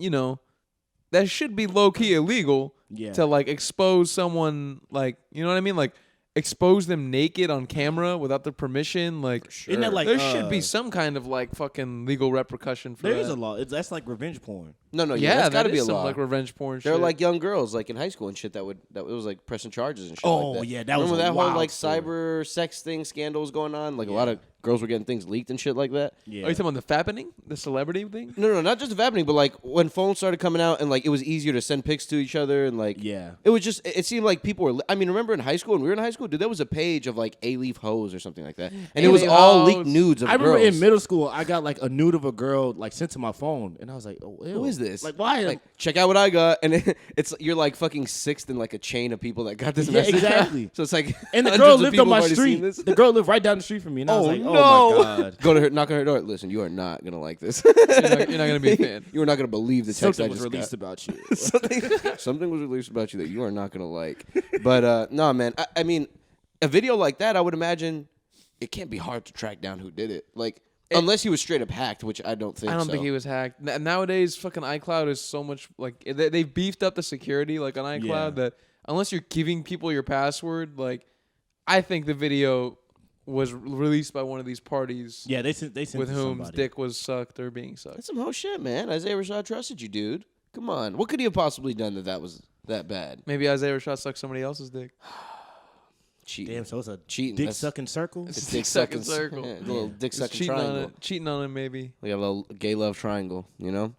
that should be low key illegal Yeah. to like expose someone, like, you know what I mean, like expose them naked on camera without their permission. Like, Isn't that like there should be some kind of like fucking legal repercussion for There that. is a law. That's like revenge porn. No, Yeah, that's got to that be is a some law. like revenge porn They're shit. like young girls, like in high school and shit. That was like pressing charges and shit. Oh, like that. yeah, that was Remember a that whole wild like story. cyber sex thing scandal was going on. Like a lot of girls were getting things leaked and shit like that. Yeah. Are you talking about the fappening, the celebrity thing? No, not just happening, but like when phones started coming out and like it was easier to send pics to each other and like Yeah. it was just it seemed like people were. I mean, remember in high school when we were in high school, dude, there was a page of like A-Leaf hoes or something like that, and it was A-Leaf all hoes. leaked nudes of I remember girls. in middle school, I got like a nude of a girl like sent to my phone, and I was like, "Oh, ew. Who is this? Like, why? Like, check out what I got, and it's you're like fucking sixth in like a chain of people that got this Yeah, message. exactly. So it's like, And the hundreds girl of lived people on my have already seen street. this. The girl lived right down the street from me, and I was Oh, like, no. "Oh my god!" Go to her, knock on her door. Listen, you are not gonna like this. You're not gonna be a fan. You are not gonna believe the text Something I was just released got. about you. Something was released about you that you are not gonna like. But no, man. I mean, a video like that, I would imagine it can't be hard to track down who did it. Like, unless he was straight up hacked, which I don't think. I don't so. think he was hacked. Nowadays, fucking iCloud is so much like they've beefed up the security like on iCloud Yeah. that unless you're giving people your password, like I think the video was released by one of these parties Yeah, they sent with to whom somebody. dick was sucked or being sucked. That's some whole shit, man. Isaiah Rashad trusted you, dude. Come on. What could he have possibly done that was that bad? Maybe Isaiah Rashad sucked somebody else's dick. Cheating. Damn, so it's a Cheating. dick That's- sucking circle. It's Dick sucking circle. Yeah, the little dick Just sucking cheating triangle. on it, cheating on him maybe. We got a little gay love triangle, you know?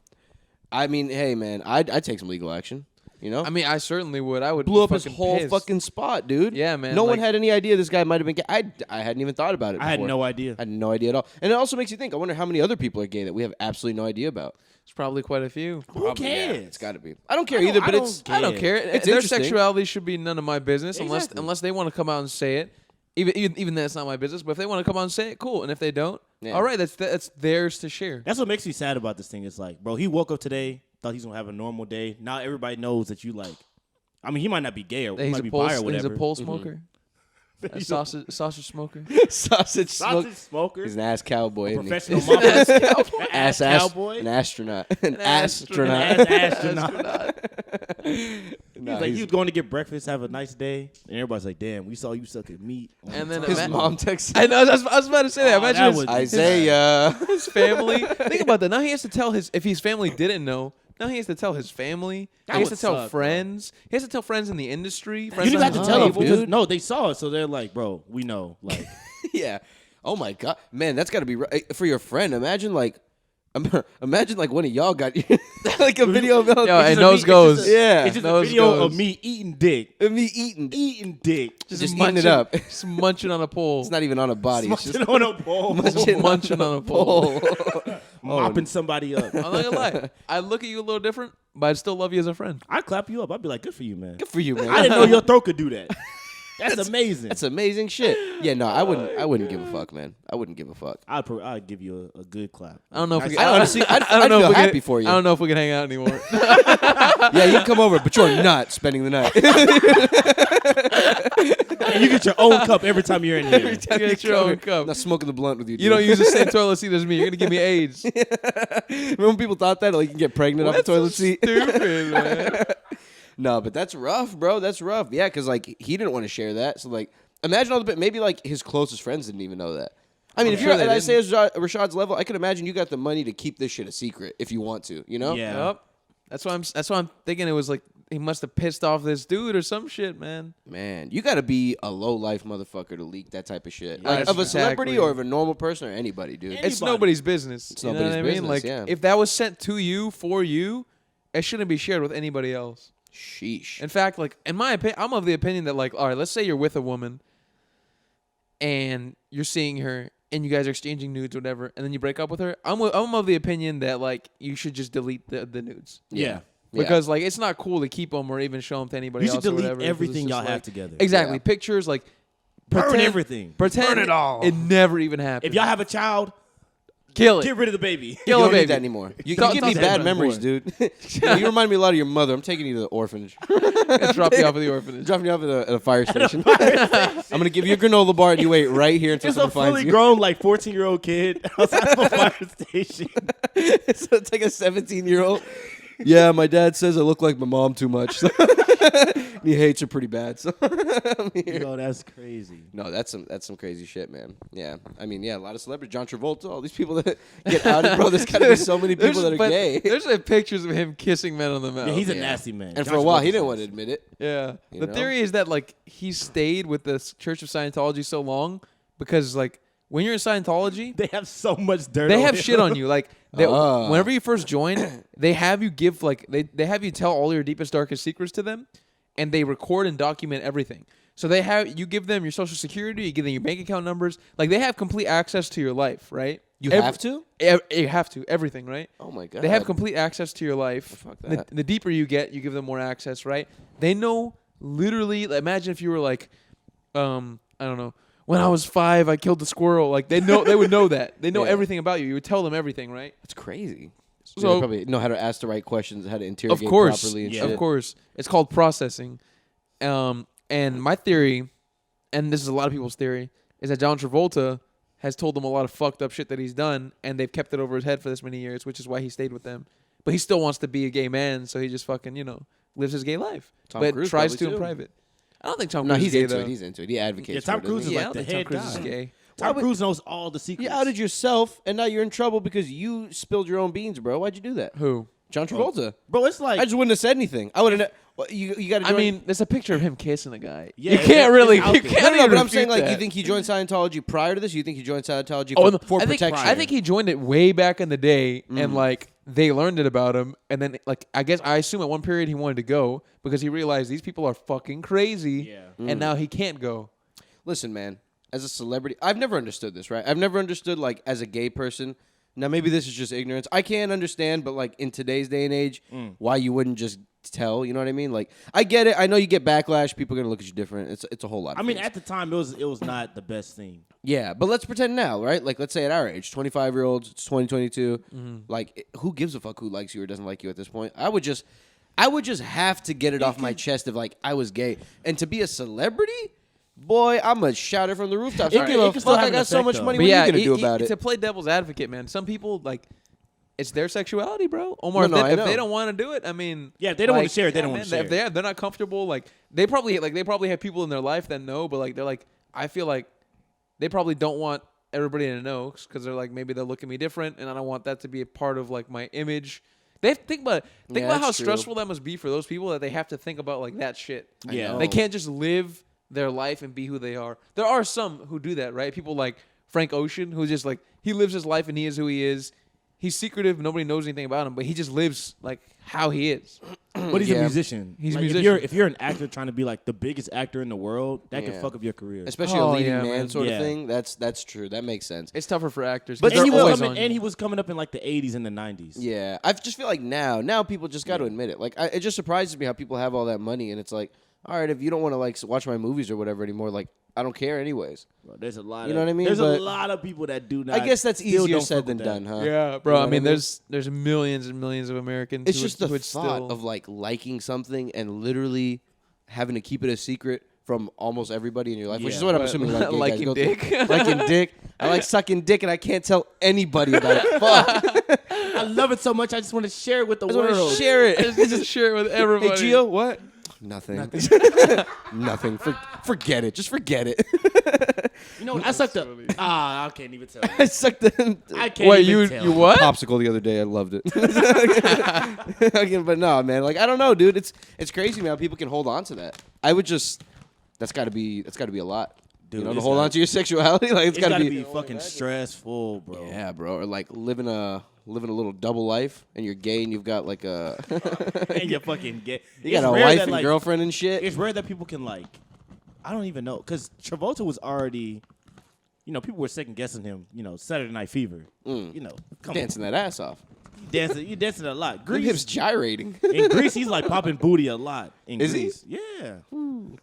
I mean, hey, man, I'd take some legal action, you know? I mean, I certainly would. I would blew be up his fucking whole pissed. fucking spot, dude. Yeah, man, No one like- had any idea this guy might have been gay. I hadn't even thought about it I had before. no idea. I had no idea at all. And it also makes you think, I wonder how many other people are gay that we have absolutely no idea about. It's probably quite a few. Who cares? It's got to be. I don't care I don't- either, but I it's... don't I don't care. It's Their interesting. sexuality should be none of my business Exactly. unless they want to come out and say it. Even that's not my business. But if they want to come out and say it, cool. And if they don't, Yeah. all right, that's theirs to share. That's what makes me sad about this thing. It's like, bro, he woke up today, thought he's gonna have a normal day. Now everybody knows that you like. I mean, he might not be gay or That he he's might a be pole, bi or he's whatever. a pole smoker, a He's a sausage smoker. sausage sausage smoker, He's an ass cowboy. isn't he? professional mafia, ass cowboy, an astronaut. An astronaut. astronaut. He's like, he was going to get breakfast, have a nice day, and everybody's like, "Damn, we saw you sucking meat." And then His ima- mom texted I know. I was about to say that. Oh, Imagine that would- Isaiah. his family. Think about that. Now he has to tell if his family didn't know. No, he has to tell his family. That He has to would tell suck, friends. He has to tell friends in the industry. You Friends didn't on have to his tell them table. because no, they saw it, so they're like, bro, we know. Like, Yeah. Oh my god, man, that's got to be for your friend. Imagine like one of y'all got like a video of Yo, and nose goes. Yeah. It's just a Nose video goes. of me eating dick. me eating Dick. just eating it up. Just munching on a pole. It's not even on a body. It's just Munching on a bowl. munching on a pole. Mopping somebody up. I'm not gonna lie. I look at you a little different, but I still love you as a friend. I'd clap you up. I'd be like, good for you, man. Good for you, man. I didn't know your throat could do that. That's amazing. That's amazing shit. Yeah, no, I wouldn't give a fuck, man. I wouldn't give a fuck. I'd give you a good clap. I don't know if we I honestly, I'd I don't know feel if we happy can, for you. I don't know if we can hang out anymore. Yeah, you can come over, but you're not spending the night. And you get your own cup every time you're in here. You get your own cup. I'm not smoking the blunt with you. You don't use the same toilet seat as me. You're gonna give me AIDS. Remember when people thought that? Like, you can get pregnant off the toilet seat? Stupid, man. No, but that's rough, bro. That's rough. Yeah, because, like, he didn't want to share that. So, like, imagine all the maybe, like, his closest friends didn't even know that. I mean, I'm if sure you're they at didn't. Rashad's level, I could imagine you got the money to keep this shit a secret if you want to, you know? Yeah. Yep. That's why I'm thinking it was like he must have pissed off this dude or some shit, man. Man, you got to be a low-life motherfucker to leak that type of shit. Yeah, Like, that's of a exactly. celebrity or of a normal person or anybody, dude. Any- It's Anybody. nobody's business. It's You know nobody's what I mean? business, Like yeah. if that was sent to you for you, it shouldn't be shared with anybody else. Sheesh. In fact, like in my opinion, I'm of the opinion that like, all right, let's say you're with a woman and you're seeing her and you guys are exchanging nudes or whatever, and then you break up with her. I'm of the opinion that like you should just delete the nudes. Yeah. Because like it's not cool to keep them or even show them to anybody You else. should or delete whatever, 'cause it's everything just y'all have like- together. Exactly, Yeah. pictures like Burn everything. Pretend Burn it all. It never even happened. If y'all have a child, kill it, get rid of the baby. kill you a don't need baby. that anymore. You Talk- give me talk- bad talk- memories, dude. You remind me a lot of your mother. I'm taking you to the orphanage. Let's drop you off at the orphanage. Dropping you off at a fire station. I'm going to give you a granola bar and you wait right here until It's a someone finds fully you. grown, like 14-year-old kid outside of a fire station. So it's like a 17-year-old. Yeah, my dad says I look like my mom too much. He hates her pretty bad. So I'm here. Yo, that's crazy. No, that's some crazy shit, man. Yeah, I mean, yeah, a lot of celebrities, John Travolta, all these people that get outed, bro. There's gotta be so many people that are but gay. There's pictures of him kissing men on the mouth. Yeah, he's a yeah. nasty man. And John for a while, he Travolta's didn't want to nasty. admit it. Yeah. You The know? theory is that like he stayed with the Church of Scientology so long because like when you're in Scientology, They have so much dirt. they on have him. shit on you. Like they, Ah. whenever you first join, they have you give like they have you tell all your deepest darkest secrets to them, and they record and document everything. So they have you give them your social security, you give them your bank account numbers. Like they have complete access to your life, right? You have to? You have to everything, right? Oh my god. They have complete access to your life. Fuck The, that. the deeper you get, you give them more access, right? They know literally. Imagine if you were like, I don't know. When I was 5, I killed the squirrel. Like they know, they would know that. They know Yeah. everything about you. You would tell them everything, right? That's crazy. So So- they probably know how to ask the right questions, how to interrogate Of course, properly and Yeah. shit. of course. It's called processing. And my theory, and this is a lot of people's theory, is that John Travolta has told them a lot of fucked up shit that he's done, and they've kept it over his head for this many years, which is why he stayed with them. But he still wants to be a gay man, so he just fucking, lives his gay life. Tom but Cruise tries to probably in too. private. I don't think Tom No, Cruise he's is gay, into though. it. He's into it. He advocates Yeah, Tom for it, Cruise doesn't is he? I like don't the think Tom head Cruise is guy. gay. Tom Cruise knows all the secrets. You outed yourself, and now you're in trouble because you spilled your own beans, bro. Why'd you do that? Who? John Travolta. Bro, it's like I just wouldn't have said anything. I would have. You got to. I mean, there's a picture of him kissing a guy. Yeah, you can't it's really. out You there. can't No, even but I'm refute saying, like, that. you think he joined Scientology prior to this? You think he joined Scientology Oh, for, no, for I think, protection? I think he joined it way back in the day, and like they learned it about him, and then like I assume at one period he wanted to go because he realized these people are fucking crazy, Yeah. and now he can't go. Listen, man, as a celebrity, I've never understood this, right? I've never understood, like, as a gay person. Now, maybe this is just ignorance. I can't understand, but, like, in today's day and age, why you wouldn't just tell, you know what I mean? Like, I get it. I know you get backlash. People are going to look at you different. It's a whole lot of I mean, things. at the time, it was not the best thing. Yeah, but let's pretend now, right? Like, let's say at our age, 25-year-olds, it's 2022. Like, who gives a fuck who likes you or doesn't like you at this point? I would just have to get it off my chest of, like, I was gay. And to be a celebrity, boy, I'm going to shout it from the rooftops. I don't It give a can still fuck. have I an got so effect, much though. money. But What yeah, are you going to do about it? to play devil's advocate, man. Some people like it's their sexuality, bro. Omar, No, I if know. they don't want to do it, I mean, Yeah, if they don't wanna like, share it, they yeah, don't wanna man, share If it. they're not comfortable, like they probably have people in their life that know, but like they're like, I feel like they probably don't want everybody to know because they're like maybe they'll look at me different, and I don't want that to be a part of like my image. They have to think about how that's true. stressful that must be for those people that they have to think about like that shit. Yeah. They can't just live their life and be who they are. There are some who do that, right? People like Frank Ocean, who's just like, he lives his life and he is who he is. He's secretive. Nobody knows anything about him, but he just lives like how he is. But he's a musician. He's a like, musician. If you're an actor trying to be like the biggest actor in the world, that can fuck up your career. Especially a leading man man. sort of thing. That's true. That makes sense. It's tougher for actors. But But he was coming up in like the 80s and the 90s. Yeah, I just feel like now people just got to admit it. Like, it just surprises me how people have all that money, and it's like, all right, if you don't want to like watch my movies or whatever anymore, like, I don't care anyways. Bro, there's a lot. You know what I mean? There's But a lot of people that do not. I guess that's still easier don't said fuck than with done, that. huh? yeah, bro. You know I mean, what I there's millions and millions of Americans. It's who just would, the who would thought still, of like liking something and literally having to keep it a secret from almost everybody in your life, which is Yeah. what I'm But assuming like gay guys liking go dick. through. Liking dick. I like sucking dick, and I can't tell anybody about it. Fuck. I love it so much. I just want to share it with the I just want world. to share I it. just share it with everybody. Hey, Gio, what? Nothing. Nothing. Forget it. Just forget it. You know, I sucked the. I can't even tell. I sucked the I can't Wait, even you tell. you what? popsicle the other day. I loved it. Again, but no, man. Like, I don't know, dude. It's crazy, man. How people can hold on to that. I would just. That's got to be a lot. Dude, You know, to it's hold gotta- on to your sexuality. Like, it's It's got to gotta be. be fucking stressful, bro. Yeah, bro. Or like living a little double life, and you're gay, and you've got like a. And you fucking get. You got a wife and girlfriend and shit. It's rare that people can like. I don't even know, because Travolta was already. You know, people were second guessing him. You know, Saturday Night Fever. You know, come Dancing that ass off. on, you dancing a lot. Your hips Grease, gyrating. in Greece, he's like popping booty a lot. In Is he? Greece. Yeah.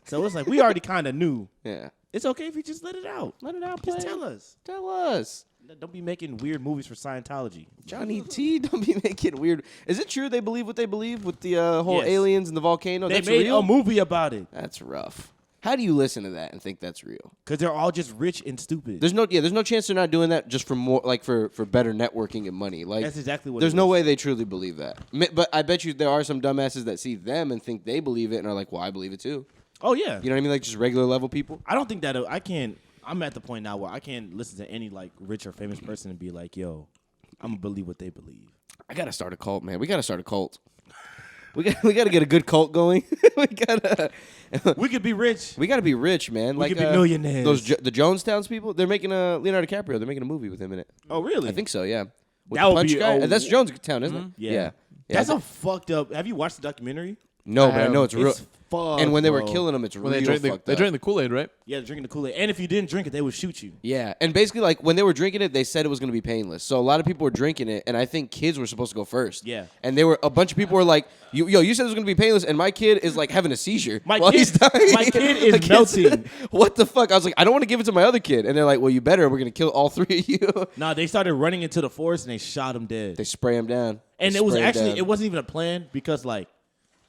So it's like we already kind of knew. Yeah. It's okay if you just let it out. Let it out, Just play. tell us. Tell us. Don't be making weird movies for Scientology. Johnny T, don't be making weird. Is it true they believe what they believe with the whole Yes. aliens and the volcano? They That's made real? a movie about it That's rough. How do you listen to that and think that's real? because they're all just rich and stupid. There's no chance they're not doing that just for more like for better networking and money. Like That's exactly what. there's it no is. way they truly believe that. But I bet you there are some dumbasses that see them and think they believe it and are like, well, I believe it too. Oh yeah. You know what I mean? Like just regular level people. I don't think that I can't. I'm at the point now where I can't listen to any like rich or famous person and be like, "Yo, I'm gonna believe what they believe." I gotta start a cult, man. We gotta start a cult. We gotta get a good cult going. We could be rich. We gotta be rich, man. We could be millionaires. The Jonestown's people. They're making a Leonardo DiCaprio. They're making a movie with him in it. Oh really? I think so. Yeah. With That the would punch be- guy. oh, That's Jonestown, isn't it? Yeah. Yeah. That's a fucked up. Have you watched the documentary? No, but I know it's real. Fucked, And when they were bro. killing him, it's When real they fucked up. drank the Kool-Aid, right? Yeah, they're drinking the Kool-Aid. And if you didn't drink it, they would shoot you. Yeah, and basically, like when they were drinking it, they said it was going to be painless. So a lot of people were drinking it, and I think kids were supposed to go first. Yeah. and a bunch of people were like, you said it was going to be painless, and my kid is like having a seizure My while kid- he's dying. my kid is The kid's- melting. What the fuck? I was like, I don't want to give it to my other kid, and they're like, well, you better. We're going to kill all three of you. Nah, they started running into the forest and they shot him dead. They spray him down. And They it was spray him actually, down. it wasn't even a plan because like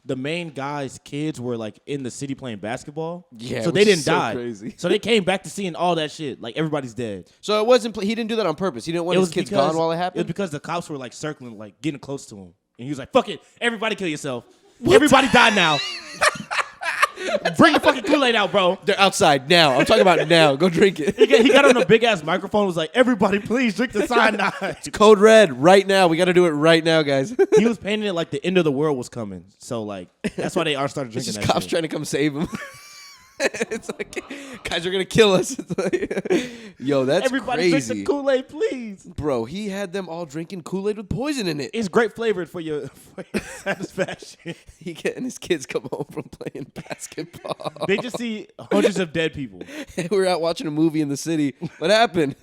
the main guy's kids were like in the city playing basketball. Yeah, so which they is didn't so die. crazy. So they came back to seeing all that shit. Like everybody's dead. So it wasn't. He didn't do that on purpose. He didn't want his kids gone while it It was happened. because the cops were like circling, like getting close to him, and he was like, "Fuck it, everybody kill yourself. Everybody die now. Bring the fucking Kool-Aid out, bro." They're outside now. I'm talking about now. Go drink it. He got on a big ass microphone. Was like, "Everybody, please drink the cyanide." Code red right now. We got to do it right now, guys. He was painting it like the end of the world was coming. So like that's why they are started It's drinking just that cops shit. trying to come save him. It's like, guys are gonna kill us. It's like, yo, that's Everybody crazy, drink the Kool-Aid, please. bro. He had them all drinking Kool-Aid with poison in it. It's great flavored for your satisfaction. He and his kids come home from playing basketball. They just see hundreds of dead people. We were out watching a movie in the city. What happened?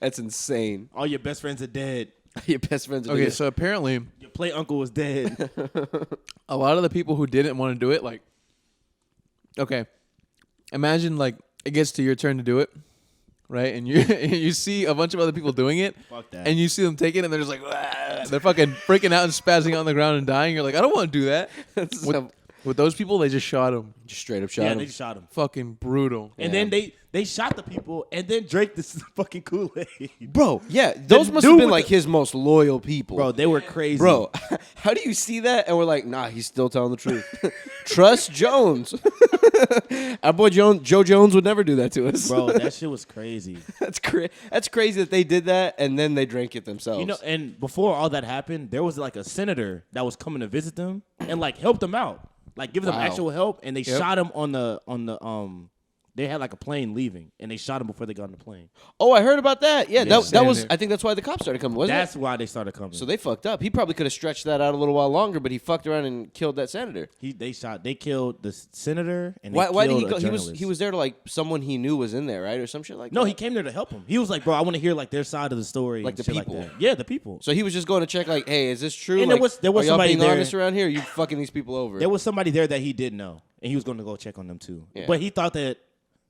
That's insane. All your best friends are dead. Your best friends. Are Okay, together. so apparently Your play uncle was dead. a lot of the people who didn't want to do it, like, okay, imagine like it gets to your turn to do it, right? And you see a bunch of other people doing it, Fuck that. and you see them take it, and they're just like, "Wah." They're fucking freaking out and spazzing out on the ground and dying. You're like, I don't want to do that. With those people, they just shot him. Just straight up shot Yeah, him. they shot him. Fucking brutal. And Yeah. then they shot the people and then drank this fucking Kool-Aid. Bro, yeah, those must dude have been with like his most loyal people. Bro, they were crazy. Bro, how do you see that? And we're like, nah, he's still telling the truth. Trust Jones. Our boy Joe Jones would never do that to us. Bro, that shit was crazy. That's crazy that they did that and then they drank it themselves. You know, and before all that happened, there was like a senator that was coming to visit them and like helped them out, like give them actual help, and they shot him on the They had like a plane leaving, and they shot him before they got on the plane. Oh, I heard about that. Yeah, that was. I think that's why the cops started coming. Wasn't it? That's why they started coming. So they fucked up. He probably could have stretched that out a little while longer, but he fucked around and killed that senator. They killed the senator, and why did he go? Journalist. He was there to like someone he knew was in there, right, or some shit like that. No, he came there to help him. He was like, bro, I want to hear like their side of the story, like the shit people. Like that. Yeah, the people. So he was just going to check, like, hey, is this true? And like, there was are y'all somebody being there, honest around here? Or are you fucking these people over? There was somebody there that he did know, and he was going to go check on them too. Yeah. But he thought that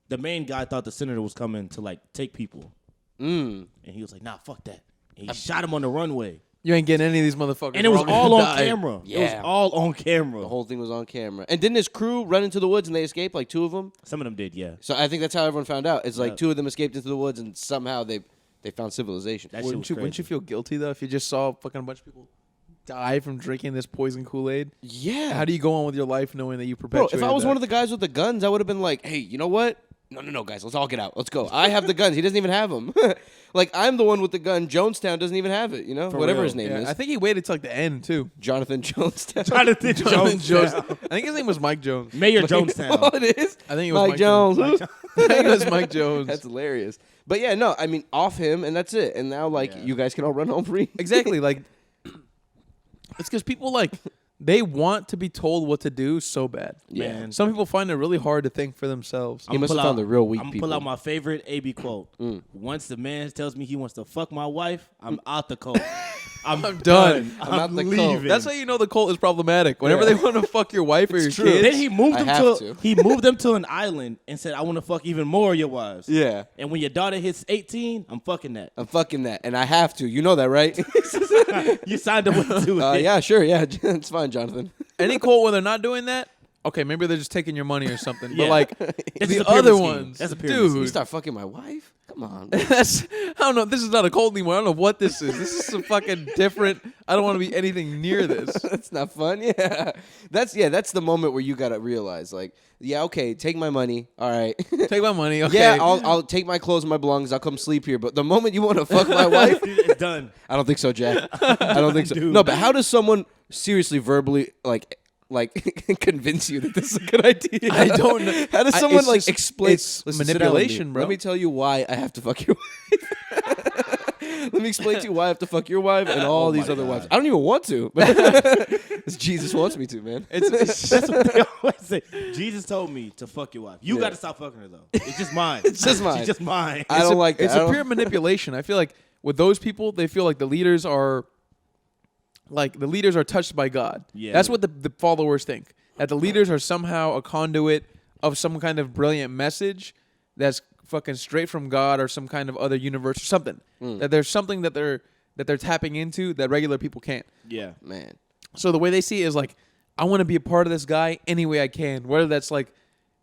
the main guy thought the senator was coming to like take people, and he was like, nah, fuck that. And he shot him on the runway. You ain't getting any of these motherfuckers. And it was all on camera. Yeah. It was all on camera. The whole thing was on camera. And didn't his crew run into the woods and they escaped, like 2 of them? Some of them did, yeah. So I think that's how everyone found out. It's like 2 of them escaped into the woods and somehow they found civilization. That shit was crazy. Wouldn't you feel guilty though if you just saw fucking a bunch of people die from drinking this poison Kool-Aid? Yeah. How do you go on with your life knowing that you perpetuated Bro, if I was that? one of the guys with the guns, I would have been like, hey, you know what? No, guys, let's all get out. Let's go. I have the guns. He doesn't even have them. Like, I'm the one with the gun. Jonestown doesn't even have it, you know? Whatever his name is. I think he waited till like the end too. Jonathan Jonestown. Jonathan Jones. I think his name was Mike Jones. Mayor Jonestown. Oh, it is? I think it was Mike Jones. I think it was Mike Jones. That's hilarious. But yeah, no, I mean, off him, and that's it. And now, like, you guys can all run home free. Exactly. Like, it's because people like they want to be told what to do so bad. Yeah. Man. Some people find it really hard to think for themselves. He must have found the real weak I'm people. pull out my favorite AB quote. Once the man tells me he wants to fuck my wife, I'm out the cult. I'm done. I'm out the cult. leaving. That's how you know the cult is problematic. Whenever they want to fuck your wife or your true. kids. Then he moved them have to to. he moved them to an island and said, I want to fuck even more of your wives. Yeah. And when your daughter hits 18, I'm fucking that. I'm fucking that. And I have to. You know that, right? You signed up to it. Yeah, sure. Yeah, it's fine, Jonathan. Any cult where they're not doing that, okay, maybe they're just taking your money or something. Yeah. But like This is the a pyramid other scheme. ones, That's a pyramid You dude. start fucking my wife? Come on. That's I don't know. This is not a cult anymore. I don't know what this is. This is some fucking different. I don't want to be anything near this. That's not fun. Yeah. That's the moment where you gotta realize, like, yeah, okay, take my money. All right. Take my money. Okay. Yeah, I'll take my clothes and my belongings. I'll come sleep here. But the moment you want to fuck my wife, It's done. I don't think so, Jack. I don't think so. Dude. No, but how does someone seriously verbally like convince you that this is a good idea? I don't know. How does I- someone it's like just- explain? it's Listen, sit down with me. manipulation, bro. Let me tell you why I have to fuck your wife. Let me explain to you why I have to fuck your wife and all these other wives. I don't even want to, but Jesus wants me to, man. That's what they always say. Jesus told me to fuck your wife. You Yeah. got to stop fucking her, though. It's just mine. It's just mine. She's just mine. I don't like that. It's a pure manipulation. I feel like with those people, they feel like the leaders are touched by God. Yeah. That's what the followers think. That the leaders are somehow a conduit of some kind of brilliant message that's fucking straight from God or some kind of other universe or something. That there's something that they're tapping into that regular people can't. Yeah. Man. So the way they see it is like, I want to be a part of this guy any way I can, whether that's like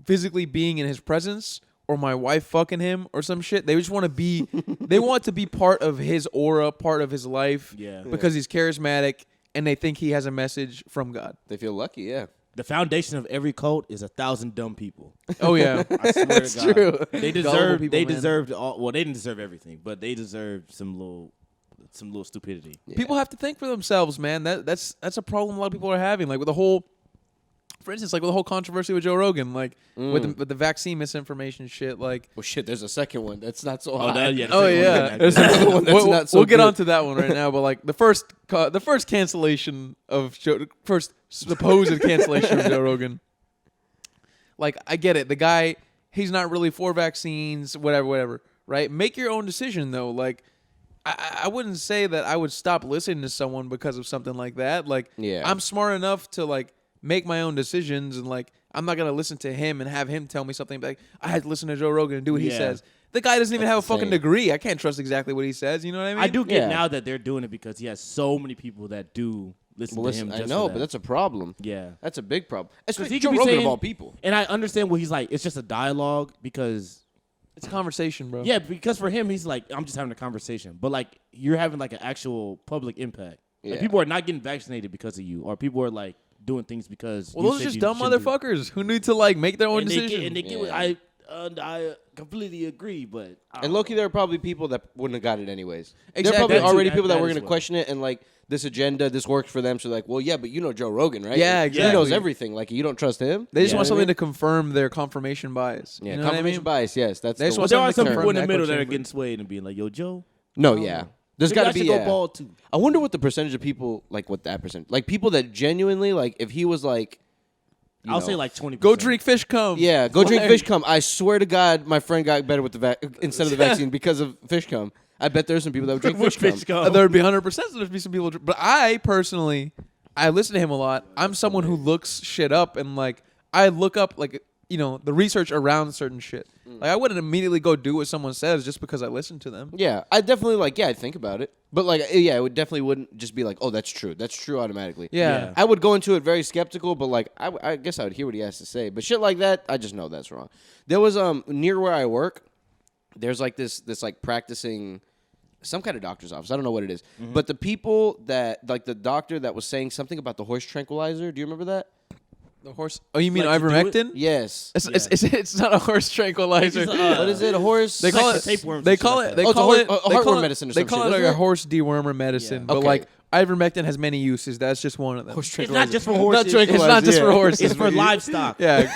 physically being in his presence or my wife fucking him or some shit. They just want to be, they want to be part of his aura, part of his life, Yeah. because he's charismatic and they think he has a message from God. They feel lucky, yeah. The foundation of every cult is 1,000 dumb people. Oh yeah, I swear That's to God. true. They Gullible people, man. deserved all. Well, they didn't deserve everything, but they deserved some little stupidity. Yeah. people have to think for themselves, man. That's a problem a lot of people are having. Like with the whole, for instance, like with the whole controversy with Joe Rogan, like with the vaccine misinformation shit, like. Well, shit, there's a second one. That's not so Oh, high. that, yeah. Oh yeah, There's another one that's not so we'll get good. onto that one right now. But like the first cancellation of first supposed cancellation of Joe Rogan. Like I get it, the guy, he's not really for vaccines, whatever. Right? Make your own decision though. Like I wouldn't say that I would stop listening to someone because of something like that. Like Yeah. I'm smart enough to like make my own decisions, and like I'm not gonna listen to him and have him tell me something like I had to listen to Joe Rogan and do what he Yeah. says. The guy doesn't even have a That's fucking insane. degree. I can't trust exactly what he says. You know what I mean? I do get Yeah. now that they're doing it because he has so many people that do listen Well, to him. listen, Just I know, for but that's a problem. yeah. That's a big problem. Especially he Joe could be Rogan saying- of all people. And I understand what he's like. It's just a dialogue because It's a conversation, bro. yeah, because for him he's like I'm just having a conversation, but like you're having like an actual public impact. Like, Yeah. people are not getting vaccinated because of you, or people are like doing things because. Well, those are just dumb motherfuckers who need to like make their own decisions. And they get what I completely agree, but and low-key, there are probably people that wouldn't have got it anyways. Exactly. There are probably already people that were as going to well. question it and like this agenda, this works for them. So like, well, yeah, but you know Joe Rogan, right? Yeah, exactly. He knows everything. Like, you don't trust him. They just want You know something what to confirm their confirmation bias. I mean? You Yeah, know what I confirmation mean? bias. Yes, that's They just the want there are something some to people confirm in the the middle echo that are chamber. getting swayed and being like, "Yo, Joe." No, yeah. There's Maybe got I to be. should go bald too. I wonder what the percentage of people like what that percent like people that genuinely like if he was like. I'll say like 20%. Go drink fish cum. Yeah, go drink Like- fish cum. I swear to God, my friend got better with the instead of the vaccine because of fish cum. I bet there's some people that would drink With fish cum. There would be 100%. So there'd be some people, but I personally, I listen to him a lot. I'm someone who looks shit up and like I look up like the research around certain shit. Like I wouldn't immediately go do what someone says just because I listen to them. Yeah, I definitely I'd think about it, but it would definitely wouldn't just be like, oh, that's true automatically. Yeah. I would go into it very skeptical, but I guess I would hear what he has to say. But shit like that, I just know that's wrong. There was near where I work, there's like this like practicing some kind of doctor's office. I don't know what it is, but the people that like the doctor that was saying something about the horse tranquilizer. Do you remember that? The horse. Oh, you mean Like to do it? ivermectin? Yes. It's not a horse tranquilizer. What is it? A horse? They call like it the tapeworms They and shit call like it. that. They Oh, it's a call heart- it. a they heartworm call it- medicine or They some call shit, it like isn't a it? horse dewormer medicine, Yeah. but Okay. like ivermectin has many uses. That's just one of them. Horse It's not just for horses. Not It's tranquilizer, not just yeah. for horses. It's for but- livestock. Yeah.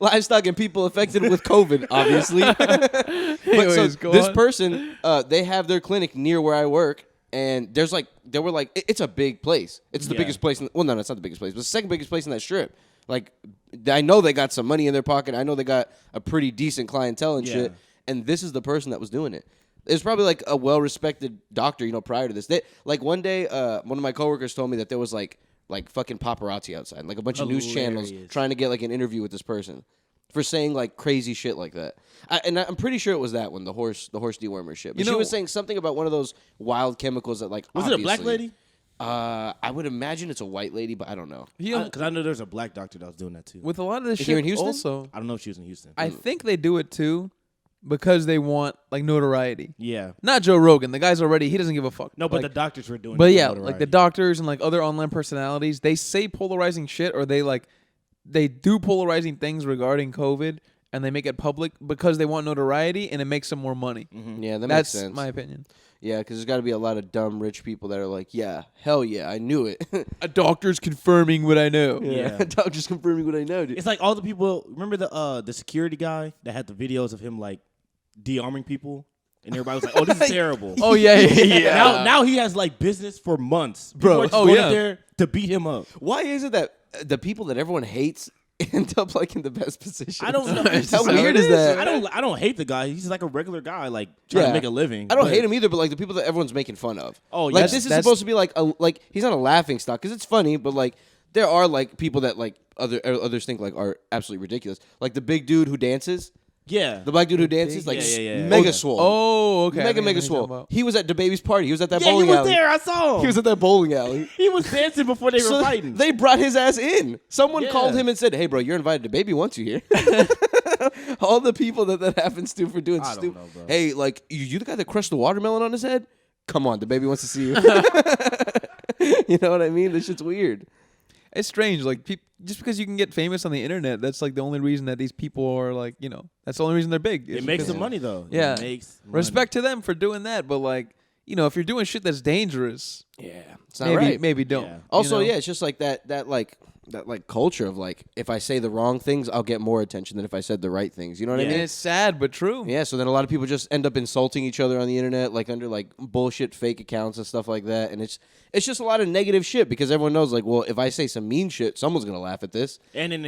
Livestock and people affected with COVID, obviously. But so Anyways, go this on. person, they have their clinic near where I work, and it's a big place. It's the Yeah. biggest place. No, it's not the biggest place, but it's the second biggest place in that strip. Like, I know they got some money in their pocket. I know they got a pretty decent clientele and Yeah. shit. And this is the person that was doing it. It's probably like a well-respected doctor, prior to this. One day, one of my coworkers told me that there was like fucking paparazzi outside, like a bunch of news channels Hilarious. trying to get like an interview with this person for saying like crazy shit like that. I'm pretty sure it was that one, the horse dewormer shit. But she was saying something about one of those wild chemicals that like Was it a black obviously- lady? I would imagine it's a white lady, but I don't know. Because I know there's a black doctor that was doing that too. With a lot of this Is shit, he in Houston? also, I don't know if she was in Houston. I think they do it too because they want like notoriety. yeah. Not Joe Rogan. The guy's already. He doesn't give a fuck. No, but Like, the doctors were doing it. But for yeah, notoriety. like the doctors and like other online personalities, they say polarizing shit or they do polarizing things regarding COVID and they make it public because they want notoriety and it makes them more money. Yeah, that That's makes sense. my opinion. Yeah, because there's got to be a lot of dumb rich people that are like, yeah, hell yeah, I knew it. A doctor's confirming what I know. Yeah. Doctor's confirming what I know, dude. It's like all the people. Remember the security guy that had the videos of him like de-arming people, and everybody was like, "Oh, this is terrible." Oh yeah. Now he has like business for months, Bro. People are just Oh, going yeah. up there to beat him up. Why is it that the people that everyone hates end up like in the best position? I don't know. How weird is that? I don't hate the guy. He's like a regular guy, like trying to make a living. I don't but- hate him either, but like the people that everyone's making fun of. Oh, like yeah. this is That's- supposed to be like he's not a laughing stock because it's funny, but like there are like people that like others think like are absolutely ridiculous. Like the big dude who dances, Yeah. the black dude who dances, like Yeah. mega Oh, swole. Oh, okay. Mega swole. He was at DeBaby's party. He was at that Yeah, he bowling was alley. there. I saw him. He was at that bowling alley. He was dancing before they were So fighting. they brought his ass in. Someone Yeah. called him and said, "Hey, bro, you're invited to Baby wants you here." All the people that happens to for doing I don't stupid. know, bro. Hey, like you the guy that crushed the watermelon on his head? Come on, the baby wants to see you. You know what I mean? This shit's weird. It's strange. Like just because you can get famous on the internet, that's like the only reason that these people are like, that's the only reason they're big. It is makes because- them money though. Yeah. It makes money. Respect to them for doing that, but like, if you're doing shit that's dangerous, Yeah, it's not right. maybe don't. Yeah. Also, yeah, it's just like that culture of like if I say the wrong things, I'll get more attention than if I said the right things. You know what I And mean? it's sad but true. Yeah, so then a lot of people just end up insulting each other on the internet, like under like bullshit fake accounts and stuff like that. And it's just a lot of negative shit because everyone knows like, well, if I say some mean shit, someone's gonna laugh at this. And an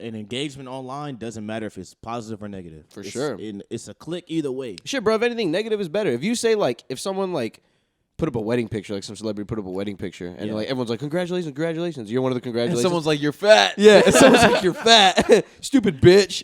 engagement online doesn't matter if it's positive or negative. For It's- sure. It's a click either way. Shit, bro, if anything, negative is better. If you say like, if someone like put up a wedding picture, like some celebrity put up a wedding picture, and Yeah. like everyone's like, congratulations, you're one of the And congratulations. someone's like, you're fat. yeah, and someone's like, you're fat, stupid bitch.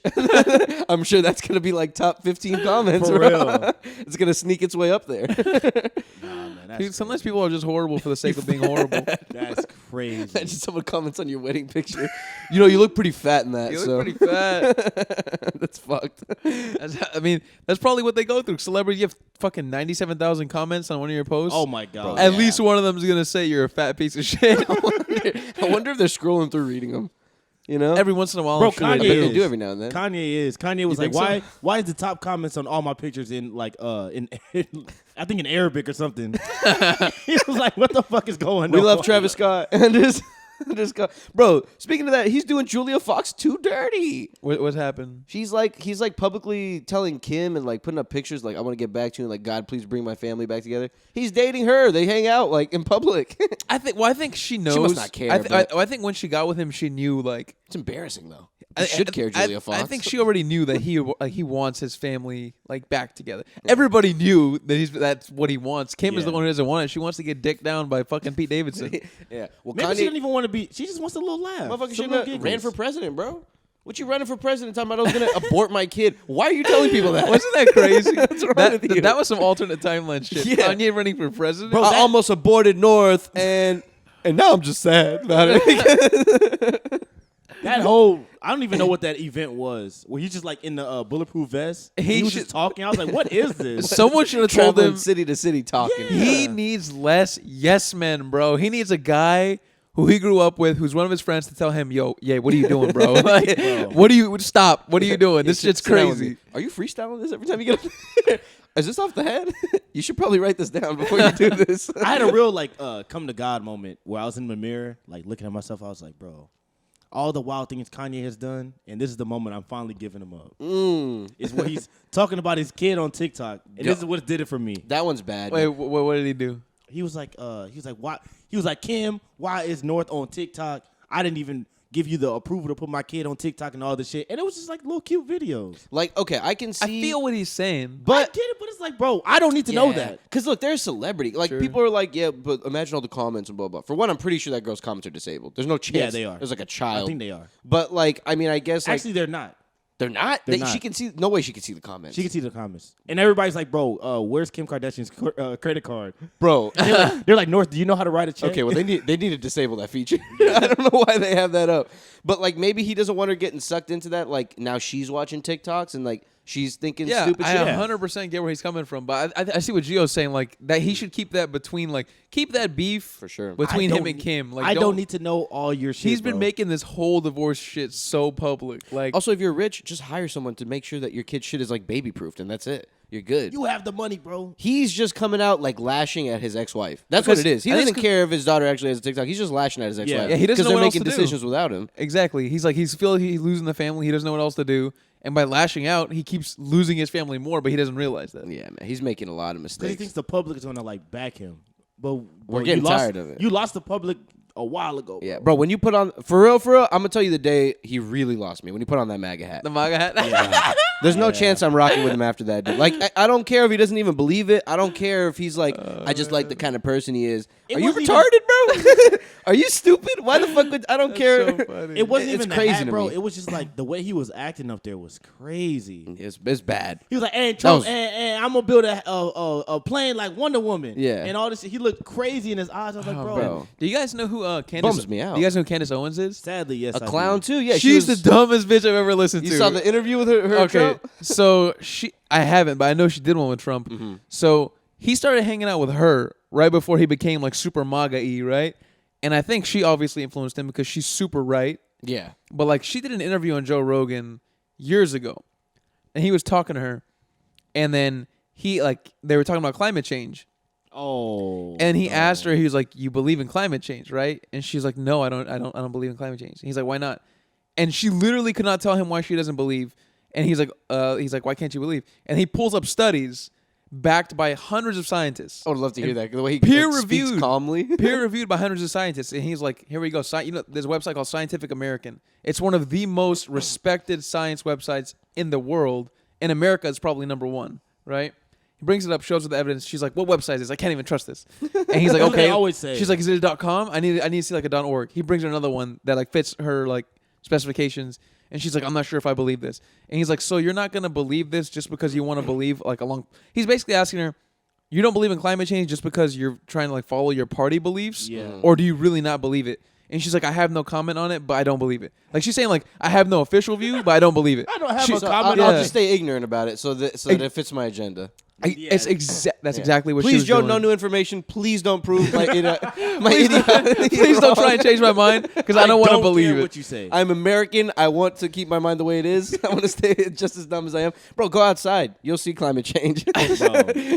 I'm sure that's gonna be like top 15 comments. For bro. real. It's gonna sneak its way up there. Nah, man, that's Dude, sometimes people are just horrible for the sake of being horrible. That's crazy. Just someone comments on your wedding picture. You know, you look pretty fat in that. You so. look pretty fat. That's fucked. I mean, that's probably what they go through. Celebrity, you have fucking 97,000 comments on one of your posts. Oh my god! At least one of them is gonna say you're a fat piece of shit. I wonder if they're scrolling through reading them. You know, Every once in a while, Bro, I'm sure I Kanye bet they is. do every now and then. Kanye was You like, think so? why is the top comments on all my pictures in like in I think in Arabic or something? He was like, what the fuck is going on? We love Travis Scott and just bro. Speaking of that, he's doing Julia Fox too dirty. What's happened? He's like publicly telling Kim and like putting up pictures like I want to get back to you and like God please bring my family back together. He's dating her. They hang out like in public. I think she knows. She must not care, I think when she got with him, she knew like. It's embarrassing though. You should care, Julia Fox. I think she already knew that he wants his family like back together. Everybody knew that that's what he wants. Kim is the one who doesn't want it. She wants to get dicked down by fucking Pete Davidson. Yeah. Well, Maybe Kanye, she doesn't even want to be. She just wants a little laugh. motherfucker Some shouldn't little have giggles. ran for president, bro. What you running for president? Talking about I was gonna abort my kid. Why are you telling people that? Wasn't that crazy? What's wrong with you? That was some alternate timeline shit. Yeah. Kanye running for president. Bro, I almost aborted North, and now I'm just sad about it. That whole, I don't even know what that event was. Where he's just like in the bulletproof vest. He He was should- just talking. I was like, what is this? Someone should have told Traveling him city to city talking. he needs less yes men, bro. He needs a guy who he grew up with, who's one of his friends, to tell him, "Yo, yeah, what are you doing, bro? Like, what are you? Stop! What are you doing? This shit's Sit down with crazy." me. Are you freestyling this every time you get up there? Is this off the head? You should probably write this down before you do this. I had a real like come to God moment where I was in the mirror, like looking at myself. I was like, bro, all the wild things Kanye has done, and this is the moment I'm finally giving him up. Is where he's talking about his kid on TikTok, and this is what did it for me. That one's bad. Wait, what did he do? He was like, why? He was like, Kim, why is North on TikTok? I didn't even give you the approval to put my kid on TikTok and all this shit, and it was just like little cute videos. Like, okay, I can see. I feel what he's saying. I get it, but it's like, bro, I don't need to know that. Because look, they're a celebrity. Like, Sure. people are like, yeah, but imagine all the comments and blah, blah. For one, I'm pretty sure that girl's comments are disabled. There's no chance. Yeah, they are. There's like a child. I think they are. But, like, I mean, I guess, like, Actually, they're not. they're not? They're not. She can see. No way she can see the comments. She can see the comments, and everybody's like, bro, where's Kim Kardashian's credit card? Bro. They're like, North, do you know how to write a check? Okay, well, they need to disable that feature. I don't know why they have that up. But, like, maybe he doesn't want her getting sucked into that. Like, now she's watching TikToks and, like, she's thinking Yeah, stupid I shit. 100% get where he's coming from, but I see what Gio's saying. Like that, he should keep that between, like, keep that beef For sure. between I him don't- and Kim. Like, I don't need to know all your shit. He's been bro. making this whole divorce shit so public. Like, Also, if you're rich, just hire someone to make sure that your kid's shit is, like, baby-proofed, and that's it. You're good. You have the money, bro. He's just coming out like lashing at his ex-wife. That's what Because it is. He I think doesn't care if his daughter actually has a TikTok. He's just lashing at his ex-wife. Yeah, he doesn't know they're what else making to do. decisions without him. exactly. He's like, he's feeling he's losing the family. He doesn't know what else to do, and by lashing out, he keeps losing his family more, but he doesn't realize that. Yeah, man, he's making a lot of Because he mistakes. thinks the public is gonna like back him. But We're you getting lost- tired of it. You lost the public a while ago. Yeah, bro. When you put on for real, I'm gonna tell you the day he really lost me. When he put on that MAGA hat. The MAGA hat. There's no chance I'm rocking with him after that, dude. Like, I don't care if he doesn't even believe it. I don't care if he's like, I just like the kind of person he is. It Are you wasn't retarded, bro? Are you stupid? Why the fuck would I don't care? so funny. It wasn't It's even the crazy hat, to bro. me. It was just like the way he was acting up there was crazy. It's bad. He was like, "And Trump, was- and I'm gonna build a plane like Wonder Woman." Yeah. and all this. He looked crazy in his eyes. I was like, bro. bro. Do you guys know who Candace? Bums me out. Do you guys know who Candace Owens is? Sadly, yes, A I clown do. too? Yeah, She's she was, the dumbest bitch I've ever listened You to. saw the interview with her Okay, Trump? so I haven't, but I know she did one with Trump. So he started hanging out with her right before he became like super MAGA-y, right? And I think she obviously influenced him because she's super right. Yeah. But like she did an interview on Joe Rogan years ago, and he was talking to her, and then they were talking about climate change, Oh, and he asked her, he was like, "You believe in climate change, right?" And she's like, "No, I don't believe in climate change." And he's like, "Why not?" And she literally could not tell him why she doesn't believe. And he's like, "Why can't you believe?" And he pulls up studies backed by hundreds of scientists. I would love to hear that. The way he Peer-reviewed. speaks calmly. Peer-reviewed by hundreds of scientists. And he's like, here we go. There's a website called Scientific American. It's one of the most respected science websites in the world. In America, it's probably number one, right? He brings it up, shows her the evidence. She's like, what website is this? I can't even trust this. And he's like, That's what okay. they always say. She's like, is it a .com? I need to see like a .org. He brings her another one that like fits her like specifications. And she's like, I'm not sure if I believe this. And he's like, so you're not going to believe this just because you want to believe like along. He's basically asking her, you don't believe in climate change just because you're trying to like follow your party beliefs, Yeah. or do you really not believe it? And she's like, I have no comment on it, but I don't believe it. Like she's saying, like I have no official view, but I don't believe it. I don't have She- a So comment I'll on just stay ignorant about it so that it fits my agenda. That's exactly what she Please, was Joe, doing. no new information. Please don't prove my Please don't try and change my mind because I don't want to believe care it. what you say. I'm American. I want to keep my mind the way it is. I want to stay just as dumb as I am. Bro, go outside. You'll see climate change.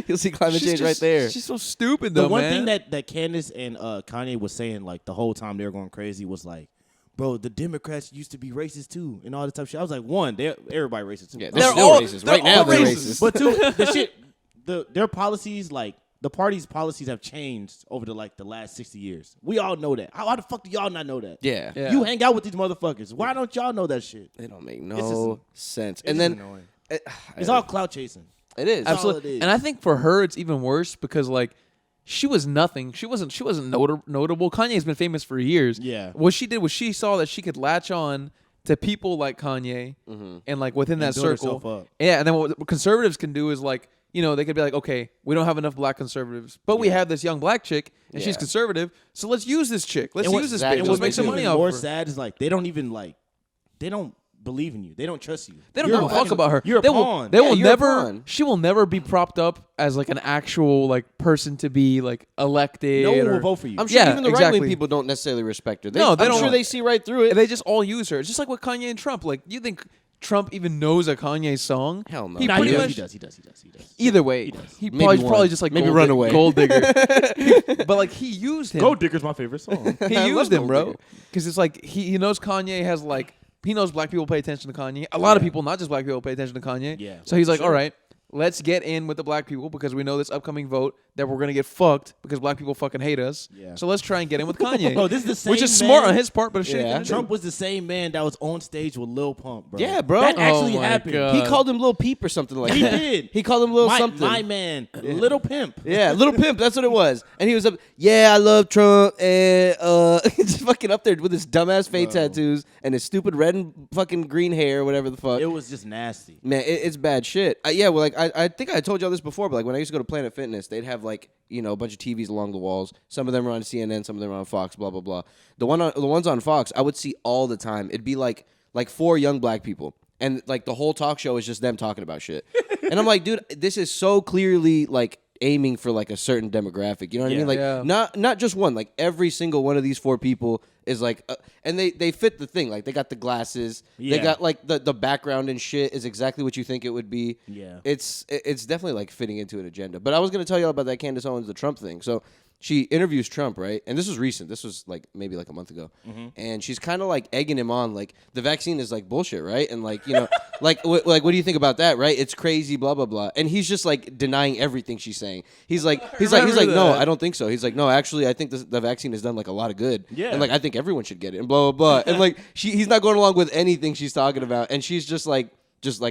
You'll see climate change right there. She's so stupid though, The one man. thing that Candace and Kanye was saying like the whole time they were going crazy was like, bro, the Democrats used to be racist too and all this type of shit. I was like, one, everybody racist too. Yeah, They're they're still all- racist. they're Right now, all they're racist. racist. But two, their policies, like the party's policies have changed over the last 60 years. We all know that. How the fuck do y'all not know that? Yeah. Yeah. You hang out with these motherfuckers. Why don't y'all know that shit? They don't make It's no sense. It's And then annoying. it, It's all clout chasing. it is. all Absolutely. it is. And I think for her it's even worse because like she was nothing. She wasn't notable. Kanye's been famous for years. Yeah. What she did was she saw that she could latch on to people like Kanye and like within that build circle. herself up. Yeah, and then what conservatives can do is like, you know, they could be like, okay, we don't have enough black conservatives, but we have this young black chick and she's Yeah. conservative, so let's use this chick. Let's And what- use this exactly. bitch. And Let's what make some makes money even off more her. sad is like they don't believe in you. They don't trust you. They don't You're give a fucking- fuck about her. You're a They will, pawn. they will you're a never. pawn. She will never be propped up as like an actual like person to be like elected. No one or, will vote for you. I'm sure Yeah, even the exactly. right-wing people don't necessarily respect her. No, they I'm don't. sure they see right through it. They just all use her. It's just like with Kanye and Trump. Like, you think Trump even knows a Kanye song? Hell no. He Nah, pretty he much. does. He does. Either way, He does. he Maybe probably one. just like Maybe gold Runaway. gold digger. But like he used him. Gold Digger's my favorite song. He I used love him, Gold bro. Digger. Because it's like he knows Kanye has like he knows black people pay attention to Kanye. A lot of people, not just black people, pay attention to Kanye. Yeah. So he's like, Sure. all right, let's get in with the black people because we know this upcoming vote that we're gonna get fucked because black people fucking hate us. Yeah. So let's try and get in with Kanye. Bro, this is the same which is smart man- on his part, but a shitty Yeah. thing to do. Trump was the same man that was on stage with Lil Pump, bro. Yeah, bro. That Oh actually my happened. God. He called him Lil Peep or something like He that. did. He called him Lil something. My man, Little Pimp. Yeah, Little Pimp. That's what it was. And he was up. Yeah, I love Trump. And just fucking up there with his dumbass face tattoos and his stupid red and fucking green hair, whatever the fuck. It was just nasty. Man, it's bad shit. Yeah, well, like I think I told y'all this before, but like when I used to go to Planet Fitness, they'd have like a bunch of TVs along the walls. Some of them were on CNN, some of them were on Fox. Blah blah blah. The ones on Fox, I would see all the time. It'd be like 4 young black people, and like the whole talk show is just them talking about shit. And I'm like, dude, this is so clearly like aiming for like a certain demographic. You know what I mean? Like Yeah. not just one. Like every single one of these 4 people is like, and they fit the thing. Like they got the glasses. They Yeah. got like the background and shit is exactly what you think it would be. Yeah. It's definitely like fitting into an agenda. But I was gonna tell you about that Candace Owens, the Trump thing. So she interviews Trump, right? And this was recent. This was like maybe like a month ago. And she's kind of like egging him on, like the vaccine is like bullshit, right? And like like like what do you think about that, right? It's crazy, blah blah blah. And he's just like denying everything she's saying. He's like remember no, that. I don't think so. He's like, no, actually, I think the vaccine has done like a lot of good. Yeah. And like I think everyone should get it. And blah blah blah. And like he's not going along with anything she's talking about. And she's just like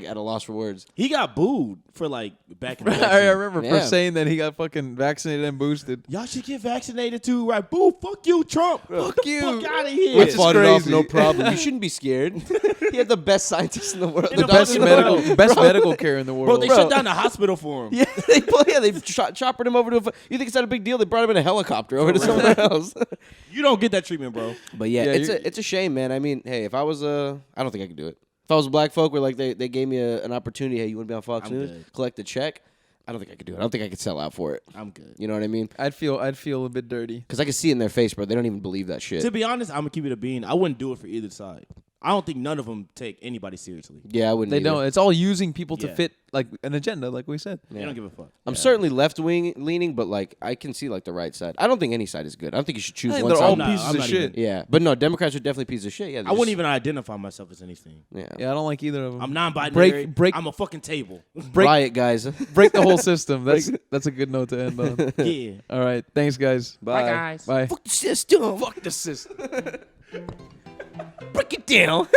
at a loss for words. He got booed for like back in the I day. remember for Yeah. saying that he got fucking vaccinated and boosted. Y'all should get vaccinated too, right? Boo, fuck you, Trump. Fuck you. Fuck out of here. Which is Fought it off, crazy. no problem. You shouldn't be scared. He had the best scientists in the world. And the doctors best in the world. Best medical care in the world. Bro, they Bro. shut down the hospital for him. Yeah, they choppered him over to. You think it's not a big deal? They brought him in a helicopter over to somewhere else. You don't get that treatment, bro. But yeah, Yeah, it's a shame, man. I mean, hey, if I was I don't think I could do it. If I was a black folk, where like they gave me an opportunity, hey, you want to be on Fox I'm News, good. collect a check. I don't think I could do it. I don't think I could sell out for it. I'm good. You know what I mean? I'd feel a bit dirty. Because I can see it in their face, bro. They don't even believe that shit. To be honest, I'm gonna keep it a bean. I wouldn't do it for either side. I don't think none of them take anybody seriously. Yeah, I wouldn't. They either. don't. It's all using people to Yeah. fit like an agenda, like we said. They don't give a fuck. I'm certainly left wing leaning, but like I can see like the right side. I don't think any side is good. I don't think you should choose I think one they're side. all No, pieces I'm of not shit. even- Yeah, but no, Democrats are definitely pieces of shit. Yeah, I wouldn't even identify myself as anything. Yeah. Yeah, I don't like either of them. I'm non-binary. Break I'm a fucking table. Riot, guys. break the whole system. That's a good note to end on. Yeah. All right, thanks guys. Bye. guys. Bye. Fuck the system. Fuck the system. Break it down.